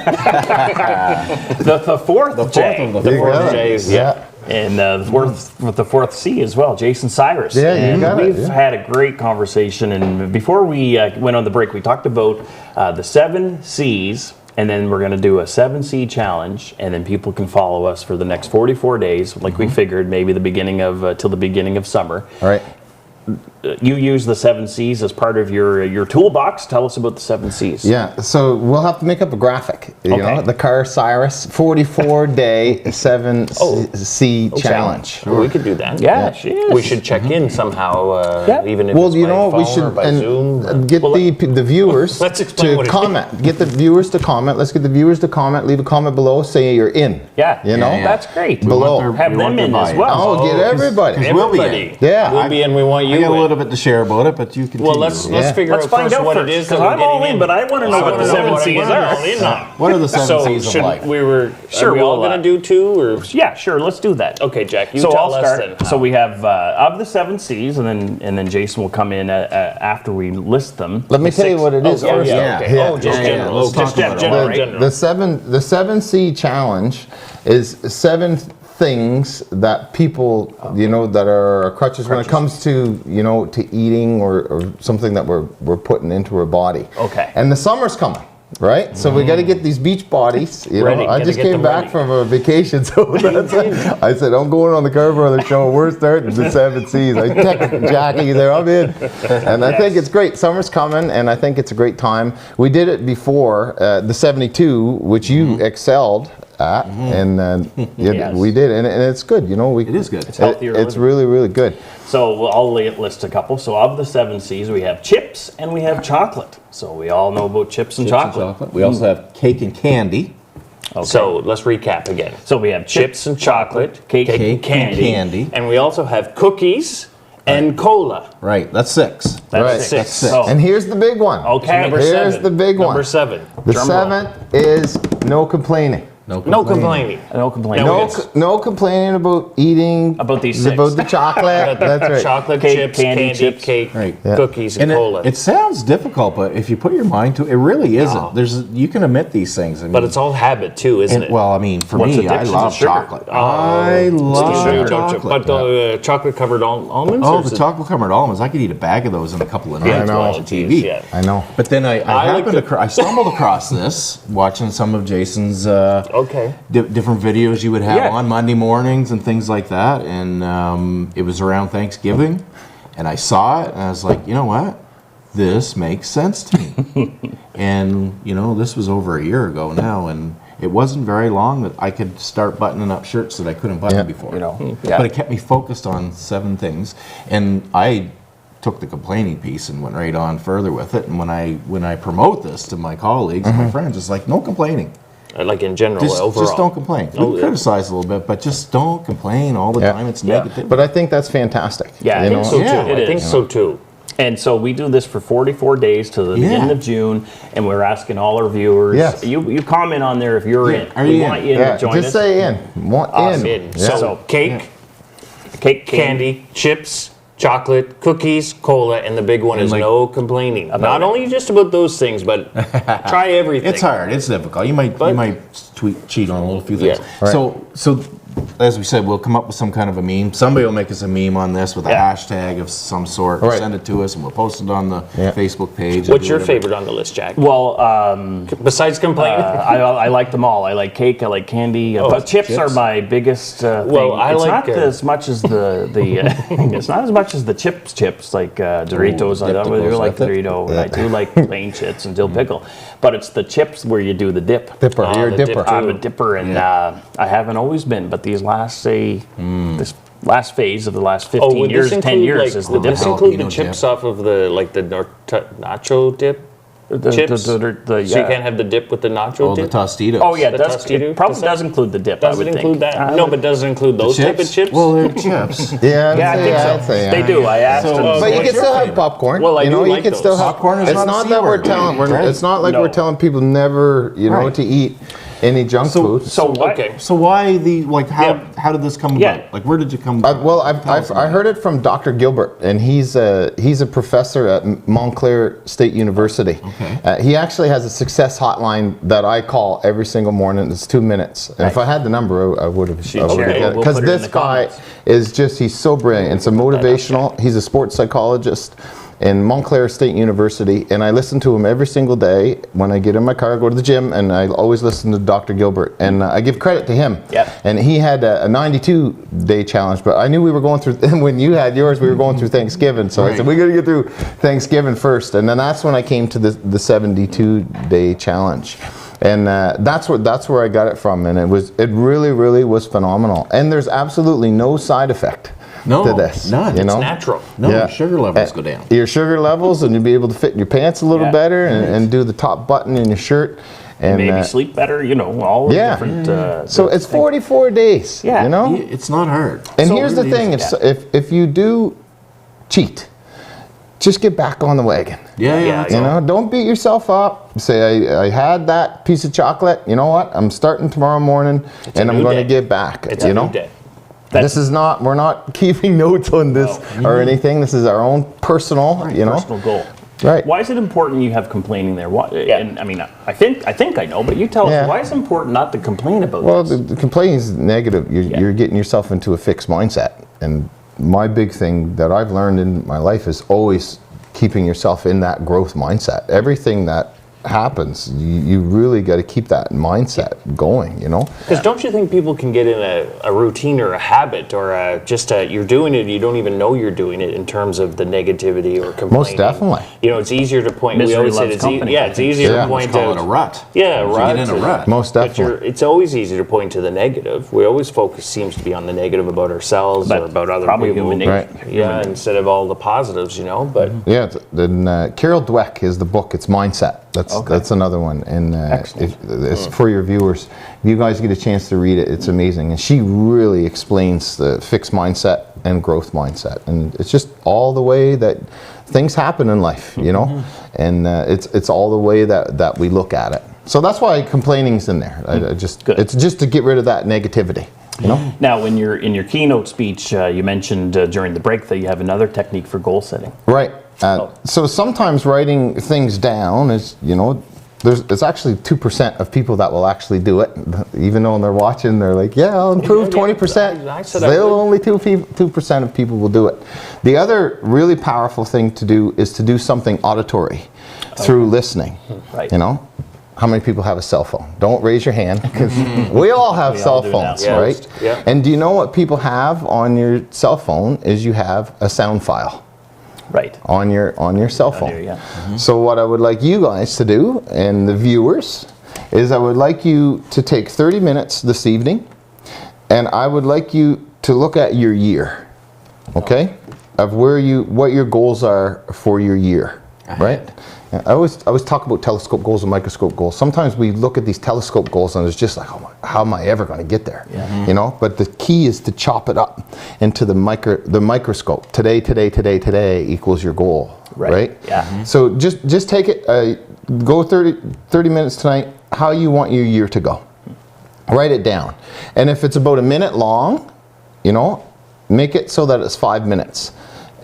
fourth J. of the The fourth got it. J's. Yeah. And with the fourth C as well, Jason Cyrus. Yeah, you and got it, we've yeah. had a great conversation. And before we went on the break, we talked about the 7 C's, and then we're going to do a 7C challenge, and then people can follow us for the next 44 days, like we figured, maybe the beginning of till the beginning of summer. All right. You use the 7 C's as part of your toolbox. Tell us about the 7 C's. Yeah, so we'll have to make up a graphic. You know, the Carr Cyrus 44-day 7C challenge. Well, we could do that. Yeah, she is. We should check in somehow, Yeah. even if Well, it's you by know, we phone or should by Zoom. and get the viewers Let's explain what to it comment. Get the viewers to comment. Let's get the viewers to comment. Leave a comment below. Say you're in. Yeah, You know? Yeah. that's great. Below. Have We them want their in as buy-in. well. Oh, get everybody. We'll be in. Everybody. Yeah. We'll be in. We want you I got a in. little bit to share about it, but you can. Well, let's figure Let's out find first out what first, it is because that we're I'm all getting in, but I want to know what the 7 C's are. What are the 7 So C's of should life? are we all we'll, going to do 2 or? Yeah, sure. Let's do that. Okay, Jack, you So tell I'll us start. then. So we have of the 7 C's, and then Jason will come in after we list them. Let me tell you what it is first. Okay. Yeah. Oh, just Yeah, general. let's Just talk about it. general. Right. general. The 7C challenge is 7 things that people, you know, that are crutches when it comes to, you know, to eating or something that we're putting into our body. Okay. And the summer's coming. Right, so we got to get these beach bodies. You Ready, know, I gotta just get came them back ready. from a vacation, so that's I said I'm going on the Carr Brothers show. We're starting the 7 C's. I texted Jackie there. I'm in, and I think it's great. Summer's coming, and I think it's a great time. We did it before the 72, which you excelled at, and Yes. we did, and it's good. You know, It is good. It's healthier It's living. really, really good. So I'll list a couple. So of the 7 C's, we have chips and we have chocolate. So we all know about chips and chocolate. We also have cake and candy. Okay. So let's recap again. So we have Chips and chocolate, cake Cake and candy. and candy. and we also have cookies and cola. Right, that's 6. That's Right. 6. That's six. So, And here's the big one. okay. Number Here's 7. the big one. Number 7. The Drum roll. 7th is no complaining. No complaining. No complaint. No, No complaining about eating. About these 6. About the chocolate. That's right. Chocolate, Cake, chips, candy, candy, chips. cake, Right. Yeah. cookies, and And cola. it sounds difficult, but if you put your mind to it, it really isn't. No. You can omit these things. I mean, but it's all habit too, isn't it? well, I mean, for What's me, I addiction love to sugar? chocolate. Oh, I love Sugar, chocolate. But the chocolate covered almonds? Oh, or is the it- chocolate covered almonds. I could eat a bag of those in a couple of nights know. watching geez, TV. yeah. I know. But then I like happened I stumbled across this watching some of Jason's Okay. different videos you would have Yeah. on Monday mornings and things like that. And it was around Thanksgiving, and I saw it, and I was like, you know what? This makes sense to me. And you know, this was over a year ago now, and it wasn't very long that I could start buttoning up shirts that I couldn't button Yeah. before. You know, But it kept me focused on 7 things, and I took the complaining piece and went right on further with it. And when I promote this to my colleagues and my friends, it's like no complaining. Like in general, Just overall. don't complain. Oh, We yeah. criticize a little bit, but just don't complain all the Yeah. time. It's Yeah. negative. But I think that's fantastic. Yeah, I you think know? So Yeah, too. it I think is. so too. And so we do this for 44 days to the beginning of June, and we're asking all our viewers. Yes. You comment on there if you're in. Are we you want in? you in Yeah, to join just us. say in. Awesome. In. Yeah. So cake, Cake, candy, chips, chocolate, cookies, cola, and the big one is like- no complaining. About Not it. only just about those things, but try everything. It's hard. It's difficult. You might cheat on a little few things. Yeah. Right. So as we said, we'll come up with some kind of a meme. Somebody will make us a meme on this with a Yeah. hashtag of some sort. Right. Send it to us, and we'll post it on the Yeah. Facebook page. What's your favorite on the list, Jack? Well, Besides complaining? I like them all. I like cake. I like candy. But chips are my biggest thing. Well, I it's like, not as much as the it's not as much as the chips like Doritos. I dip that do goes like the with it. Dorito. And I do like plain chips and dill pickle. But it's the chips where you do the dip. Dipper. Oh, You're a the dipper. dip. I'm a dipper, and I haven't always been. But these last this last phase of the last 15 would years, this 10 include, years like, is the would dip. this include the Jalapeno chips dip. off of the nacho dip? Chips? So you can't have the dip with the nacho the dip? Tostitos. Oh yeah, The Tostito? it probably Does that- does include the dip. Does I would it include think. that? No, but does it include those type of chips? Well, they're chips. Yeah, Yeah, I think so. I'd say, They yeah. do. I asked So- them. But you What's can your still have favorite? popcorn. Well, I you do know, you like can those. still have Popcorn is It's not a not C that we're word, telling. right? It's not like No. we're telling people never, to eat. any junk food. So why? Okay. So why the like? How did this come Yeah. about? Like, where did you come? Well, I heard it from Dr. Gilbert, and he's a professor at Montclair State University. Okay. He actually has a success hotline that I call every single morning. It's 2 minutes. And if I had the number, I would have. share it. We'll Because put it in this the guy comments. is just—he's so brilliant. It's a motivational. He's a sports psychologist in Montclair State University, and I listen to him every single day when I get in my car, go to the gym, and I always listen to Dr. Gilbert, and I give credit to him. Yep. And he had a 92-day challenge, but I knew we were going through, when you had yours, we were going through Thanksgiving, so I said, we got to get through Thanksgiving first, and then that's when I came to the 72-day challenge. And that's where I got it from, and it really was phenomenal. And there's absolutely no side effect to this. None. You know? It's natural. No, Yeah. sugar levels go down. Your sugar levels, and you'll be able to fit in your pants a little Yeah. better, and do the top button in your shirt. And Maybe sleep better, all the yeah. different. So it's 44 days. Yeah. You know. It's not hard. And So here's the really thing: is- if you do cheat, just get back on the wagon. Yeah. You know, don't beat yourself up. Say, I had that piece of chocolate. You know what? I'm starting tomorrow morning, and I'm new going to day. get back. It's you a know. new day. This is not. We're not keeping notes on this or anything. This is our own personal. Personal goal. Right. Why is it important you have complaining there? And I mean, I think I know, but you tell Yeah. us why is it important not to complain about Well, this? the complaining is negative. You're getting yourself into a fixed mindset. And my big thing that I've learned in my life is always keeping yourself in that growth mindset. Everything that happens, you really got to keep that mindset going, Because don't you think people can get in a routine or a habit or you're doing it, you don't even know you're doing it in terms of the negativity or complaining? Most definitely. It's easier to point. Misery we always said loves it's company, I it's think. easier Yeah. to point Let's call to it a rut. Yeah, a You rut. get in a rut. Most But definitely. it's always easy to point to the negative. We always focus seems to be on the negative about ourselves But or about other probably people. human nature. Right. Yeah, instead of all the positives, But Yeah, then Carol Dweck is the book. It's Mindset. That's another one. And it's for your viewers. If you guys get a chance to read it, it's amazing. And she really explains the fixed mindset and growth mindset. And it's just all the way that things happen in life, And it's all the way that we look at it. So that's why complaining's in there. It's just to get rid of that negativity. Now, in your keynote speech, you mentioned during the break that you have another technique for goal setting. Right. So sometimes writing things down is, it's actually 2% of people that will actually do it. Even though they're watching, they're like, yeah, I'll improve 20%. I said I Still would. only 2% of people will do it. The other really powerful thing to do is to do something auditory through listening. Right. How many people have a cell phone? Don't raise your hand, because we all have We cell all do now. phones, Yeah. right? Yeah. And do you know what people have on your cell phone is you have a sound file Right. on your cell phone. there, yeah. So what I would like you guys to do, and the viewers, is I would like you to take 30 minutes this evening, and I would like you to look at your year, okay? Of what your goals are for your year, right? I always talk about telescope goals and microscope goals. Sometimes we look at these telescope goals and it's just like, how am I ever going to get there? Yeah. But the key is to chop it up into the microscope. Today equals your goal, right? Yeah. So just take it, go 30 minutes tonight, how you want your year to go. Write it down. And if it's about a minute long, make it so that it's 5 minutes.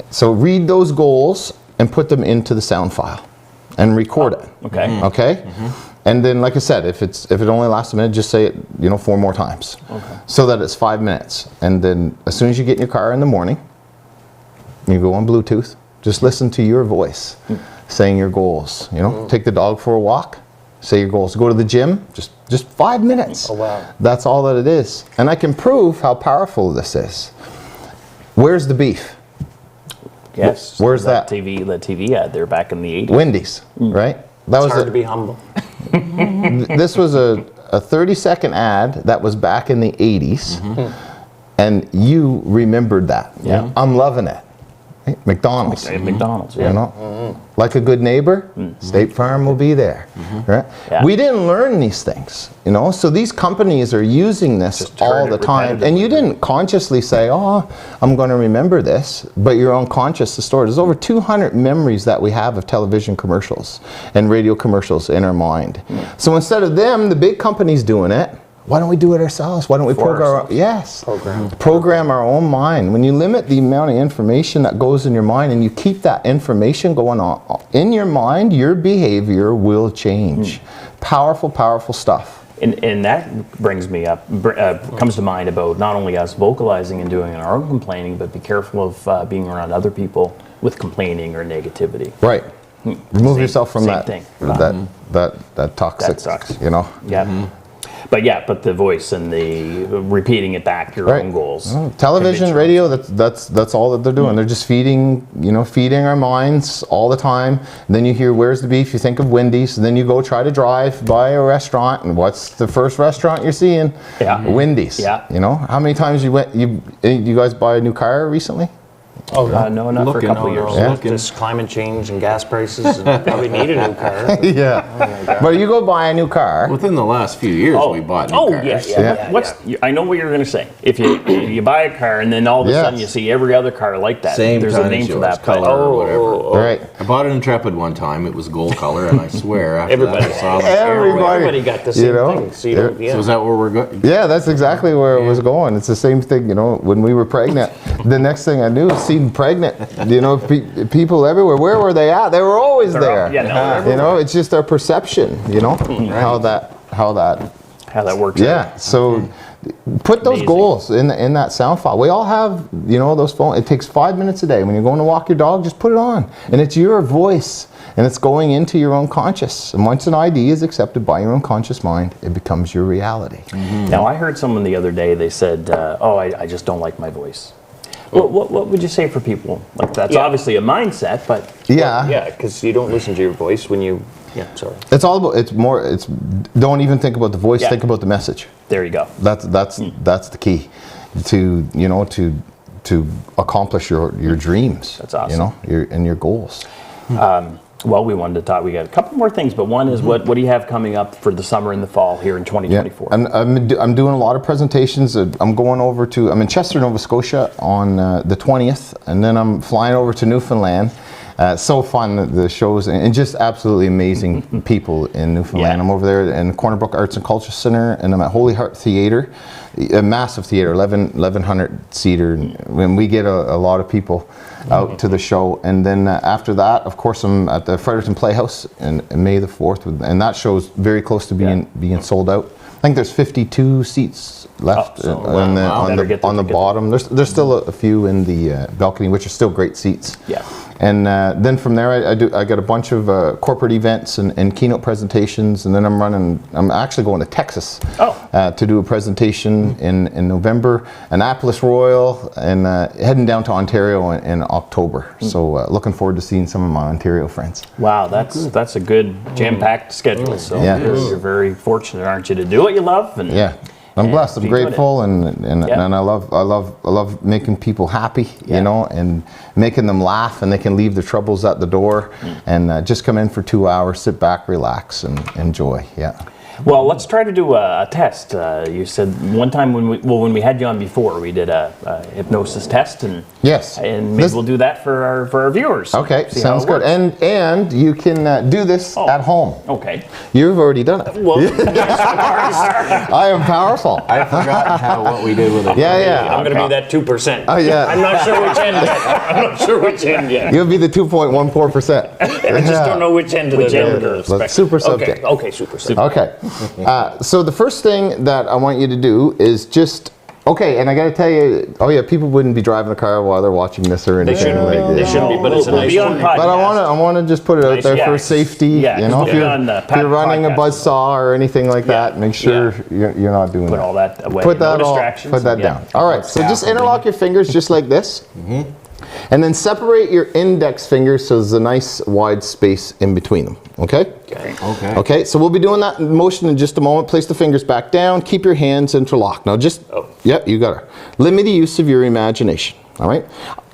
So read those goals and put them into the sound file and record it. Okay. Okay? And then, like I said, if it only lasts a minute, just say it, 4 more times. Okay. So that it's 5 minutes. And then as soon as you get in your car in the morning, you go on Bluetooth, just listen to your voice saying your goals. Take the dog for a walk, say your goals. Go to the gym, just 5 minutes. Oh, wow. That's all that it is. And I can prove how powerful this is. Where's the beef? Yes. Where's that? TV ad there back in the 80s. Wendy's, right? That It's hard to be humble. This was a 30-second ad that was back in the 80s, and you remembered that. Yeah. I'm loving it. Right? McDonald's. At McDonald's, yeah. You know, like a good neighbor, State Farm will be there. Right? Yeah. We didn't learn these things, you know. So these companies are using this Just heard all it the time, and you repetitively. didn't consciously say, "Oh, I'm going to remember this," but you're unconscious to store it. There's over 200 memories that we have of television commercials and radio commercials in our mind. So instead of them, the big companies doing it, why don't we do it ourselves? Why don't we program our own mind? When you limit the amount of information that goes in your mind and you keep that information going on in your mind, your behavior will change. Powerful, powerful stuff. And that brings me up, comes to mind about not only us vocalizing and doing our own complaining, but be careful of being around other people with complaining or negativity. Right. Remove yourself from same that, thing. that toxic, That sucks. you know. Yeah. But the voice and the repeating it back, your own goals. Television, Convince radio, that's all that they're doing. They're just feeding our minds all the time. And then you hear, where's the beef? You think of Wendy's. And then you go try to drive by a restaurant, and what's the first restaurant you're seeing? Yeah. Wendy's. Yeah. You know, how many times you guys buy a new car recently? No, not for a couple of years. Yeah. Just climate change and gas prices, and probably need a new car. Yeah. But you go buy a new car. Within the last few years, we bought new cars. Yeah. I know what you're going to say. If you buy a car and then all of a sudden you see every other car like that, Same there's kind a name of for yours, that color or whatever. Right. I bought an Intrepid one time. It was gold color, and I swear after that I saw the Everybody got the same thing. So, So is that where we're going? Yeah, that's exactly where it was going. It's the same thing, you know, when we were pregnant. The next thing I knew was seeing pregnant, you know, people everywhere. Where were they at? They were always there. You know, it's just our perception, you know, how that works. Yeah, so put those Amazing. goals in that sound file. We all have, you know, those phones. It takes 5 minutes a day. When you're going to walk your dog, just put it on. And it's your voice. And it's going into your unconscious. And once an idea is accepted by your unconscious mind, it becomes your reality. Now, I heard someone the other day, they said, I just don't like my voice. What would you say for people? Like, that's obviously a mindset, but... Yeah, because you don't listen to your voice when you... Yeah, sorry. It's all about, don't even think about the voice, think about the message. There you go. That's the key to, you know, to accomplish your dreams. That's awesome. You know, your goals. Well, we wanted to talk. We got a couple more things, but one is what do you have coming up for the summer and the fall here in 2024? I'm doing a lot of presentations. I'm in Chester, Nova Scotia on the 20th, and then I'm flying over to Newfoundland. So fun, the shows, and just absolutely amazing people in Newfoundland. Yeah. I'm over there in Corner Brook Arts and Culture Center, and I'm at Holy Heart Theatre, a massive theatre, 1,100 seater, and we get a lot of people out to the show. And then after that, of course, I'm at the Fredericton Playhouse in May the 4th, and that show's very close to being sold out. I think there's 52 seats left on the bottom. There's still a few in the balcony, which are still great seats. Yeah. And then from there, I got a bunch of corporate events and keynote presentations, and then I'm actually going to Texas to do a presentation in November, Annapolis Royal, and heading down to Ontario in October. So looking forward to seeing some of my Ontario friends. Wow, that's a good jam-packed schedule. So you're very fortunate, aren't you, to do what you love? And I'm blessed. I'm be good at grateful, and I love making people happy, you know, and making them laugh, and they can leave their troubles at the door, and just come in for 2 hours, sit back, relax, and enjoy. Yeah. Well, let's try to do a test. You said one time when we had you on before, we did a hypnosis test, and and maybe we'll do that for our viewers. Okay, sounds good. And you can do this at home. Okay. You've already done it. Well, I am powerful. I forgot what we did with it. Yeah. I'm going to be that 2%. Oh yeah. I'm not sure which end yet. I'm not sure which end yet. You'll be the 2.14%. I just don't know which end of the spectrum. Super subject. Okay, super subject. Okay. So the first thing that I want you to do is just, and I got to tell you, people wouldn't be driving a car while they're watching this or anything. They shouldn't be, but it's a nice one. But I want to just put it out there for safety. Yeah, you know, if you're running a buzzsaw or anything like that, make sure you're not doing that. Put all that away. Put that distractions. down. All right. So just interlock your fingers just like this. And then separate your index fingers so there's a nice wide space in between them. Okay? Okay, so we'll be doing that motion in just a moment. Place the fingers back down. Keep your hands interlocked. Now you got it. Limit the use of your imagination. All right?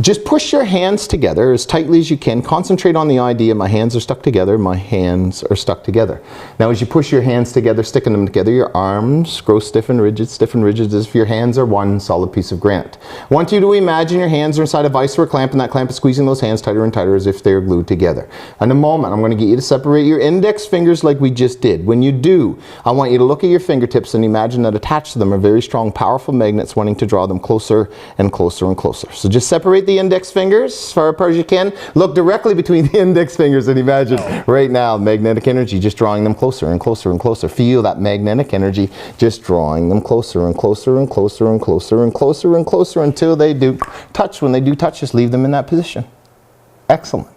just push your hands together as tightly as you can. Concentrate on the idea, my hands are stuck together, my hands are stuck together. Now as you push your hands together, sticking them together, your arms grow stiff and rigid as if your hands are one solid piece of granite. I want you to imagine your hands are inside a vise or a clamp, and that clamp is squeezing those hands tighter and tighter as if they're glued together. In a moment, I'm going to get you to separate your index fingers like we just did. When you do, I want you to look at your fingertips and imagine that attached to them are very strong, powerful magnets wanting to draw them closer and closer and closer. So just separate the index fingers as far apart as you can. Look directly between the index fingers and imagine right now magnetic energy just drawing them closer and closer and closer. Feel that magnetic energy just drawing them closer and closer and closer and closer and closer and closer until they do touch. When they do touch, just leave them in that position. Excellent.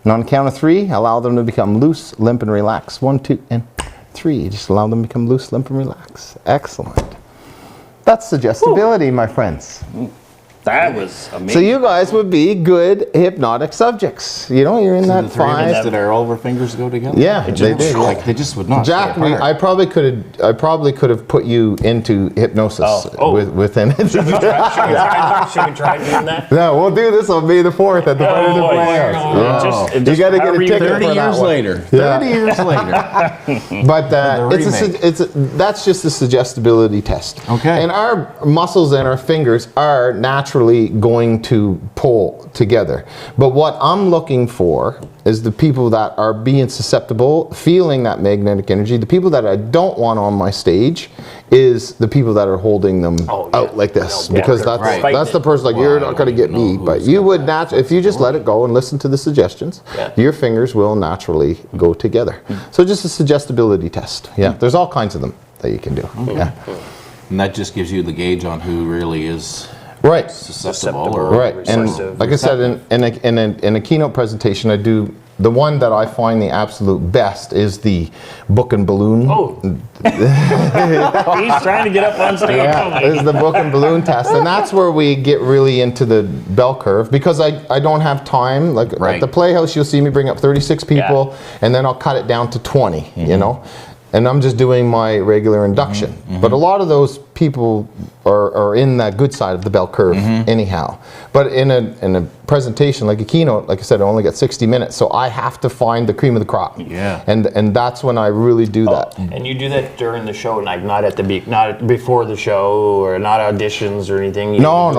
And on the count of 3, allow them to become loose, limp, and relax. 1, 2, and 3. Just allow them to become loose, limp, and relax. Excellent. That's suggestibility, my friends. That was amazing. So you guys would be good hypnotic subjects. You know, you're in that The three of us, 5. did our all of our fingers go together? Yeah, they did. Like, they just would not Jack, stay apart. I probably could have put you into hypnosis within it. Should we try doing that? No, we'll do this on May the 4th at the Fredericton boy. Playhouse. Just You got to get a hurry, ticket 30 for that years one. later. 30 years later. But The that's just a suggestibility test. Okay. And our muscles and our fingers are naturally going to pull together. But what I'm looking for is the people that are being susceptible, feeling that magnetic energy. The people that I don't want on my stage is the people that are holding them out like this. Because that's the person, like, you're not going to get me. But you would if you just let it go and listen to the suggestions, your fingers will naturally go together. So just a suggestibility test. Yeah, there's all kinds of them that you can do. Yeah. And that just gives you the gauge on who really is Right. susceptible. Or Right, and like I said, in a keynote presentation, I do, the one that I find the absolute best is the book and balloon. Oh. He's trying to get up on stage. Yeah, is the book and balloon test, and that's where we get really into the bell curve, because I don't have time. Like at the Playhouse, you'll see me bring up 36 people, and then I'll cut it down to 20. You know. And I'm just doing my regular induction. But a lot of those people are in that good side of the bell curve anyhow. But in a presentation, like a keynote, like I said, I only got 60 minutes, so I have to find the cream of the crop. Yeah. And that's when I really do that. And you do that during the show, like not before the show, or not auditions or anything? No.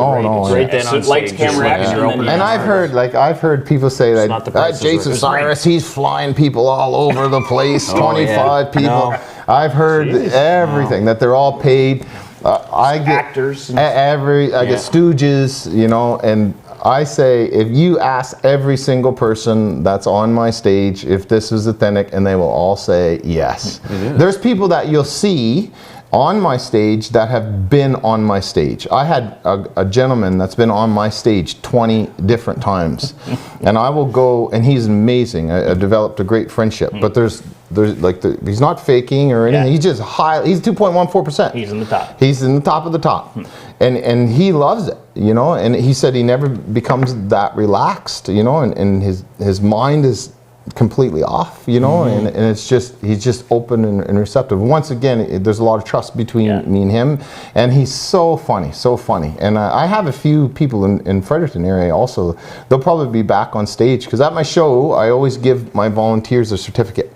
Right then on Lights, stage. camera, action, and then And I've heard people say not the that Price is Jason Right. Cyrus, he's flying people all over the place, 25 people. No. I've heard everything, that they're all paid. I get actors. I get stooges, you know, and I say, if you ask every single person that's on my stage if this is authentic, and they will all say yes. There's people that you'll see on my stage that have been on my stage. I had a gentleman that's been on my stage 20 different times, and I will go, and he's amazing. I developed a great friendship, but there's he's not faking or anything. He's just he's 2.14%. He's in the top. He's in the top of the top. And he loves it, you know, and he said he never becomes that relaxed, you know, and his mind is completely off, you know, and it's just, he's just open and receptive. Once again, there's a lot of trust between me and him, and he's so funny. And I have a few people in Fredericton area also. They'll probably be back on stage, because at my show, I always give my volunteers a certificate.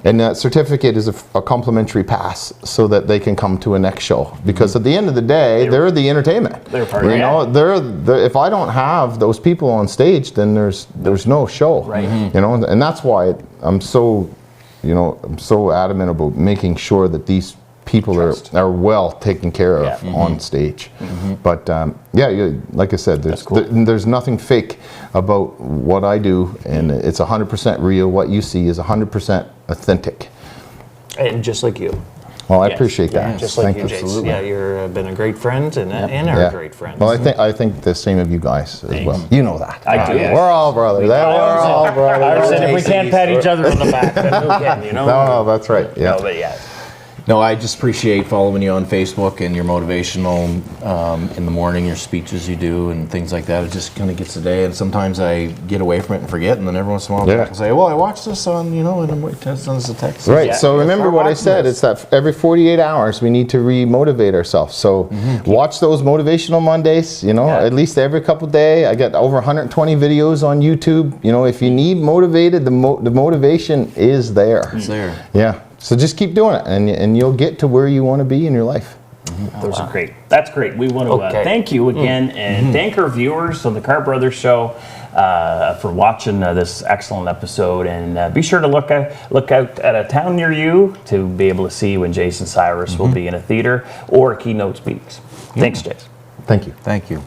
And that certificate is a complimentary pass, so that they can come to a next show. Because at the end of the day, they're the entertainment. They're part of it. You know, they're, if I don't have those people on stage, then there's no show. Right. You know, and that's why I'm so adamant about making sure that these people are well taken care of on stage. But like I said, there's nothing fake about what I do, and it's 100% real. What you see is 100% authentic. And just like you. Well, I appreciate that. Just like Thank you, Jason. Yeah, you've been a great friend and are a great friend. Well, I think the same of you guys as well. You know that. I do. We're all brothers. We're all brothers. I said if we can't pat each other on the back, then who can, you know? No, that's right. Yeah. No, but No, I just appreciate following you on Facebook and your motivational in the morning, your speeches you do and things like that. It just kind of gets the day, and sometimes I get away from it and forget, and then every once in a while I'll say, well, I watched this on, and I'm sends us a text. Right. Yeah, So remember start what I watching said. this. It's that every 48 hours we need to re-motivate ourselves. So watch those motivational Mondays. At least every couple days. I got over 120 videos on YouTube. If you need motivated, the motivation is there. It's there. Yeah. So just keep doing it, and you'll get to where you want to be in your life. Those are great. That's great. We want to thank you again and thank our viewers on the Carr Brothers show for watching this excellent episode. And be sure to look out at a town near you to be able to see when Jason Cyrus will be in a theater or a keynote speaks. Thanks, Jason. Thank you. Thank you.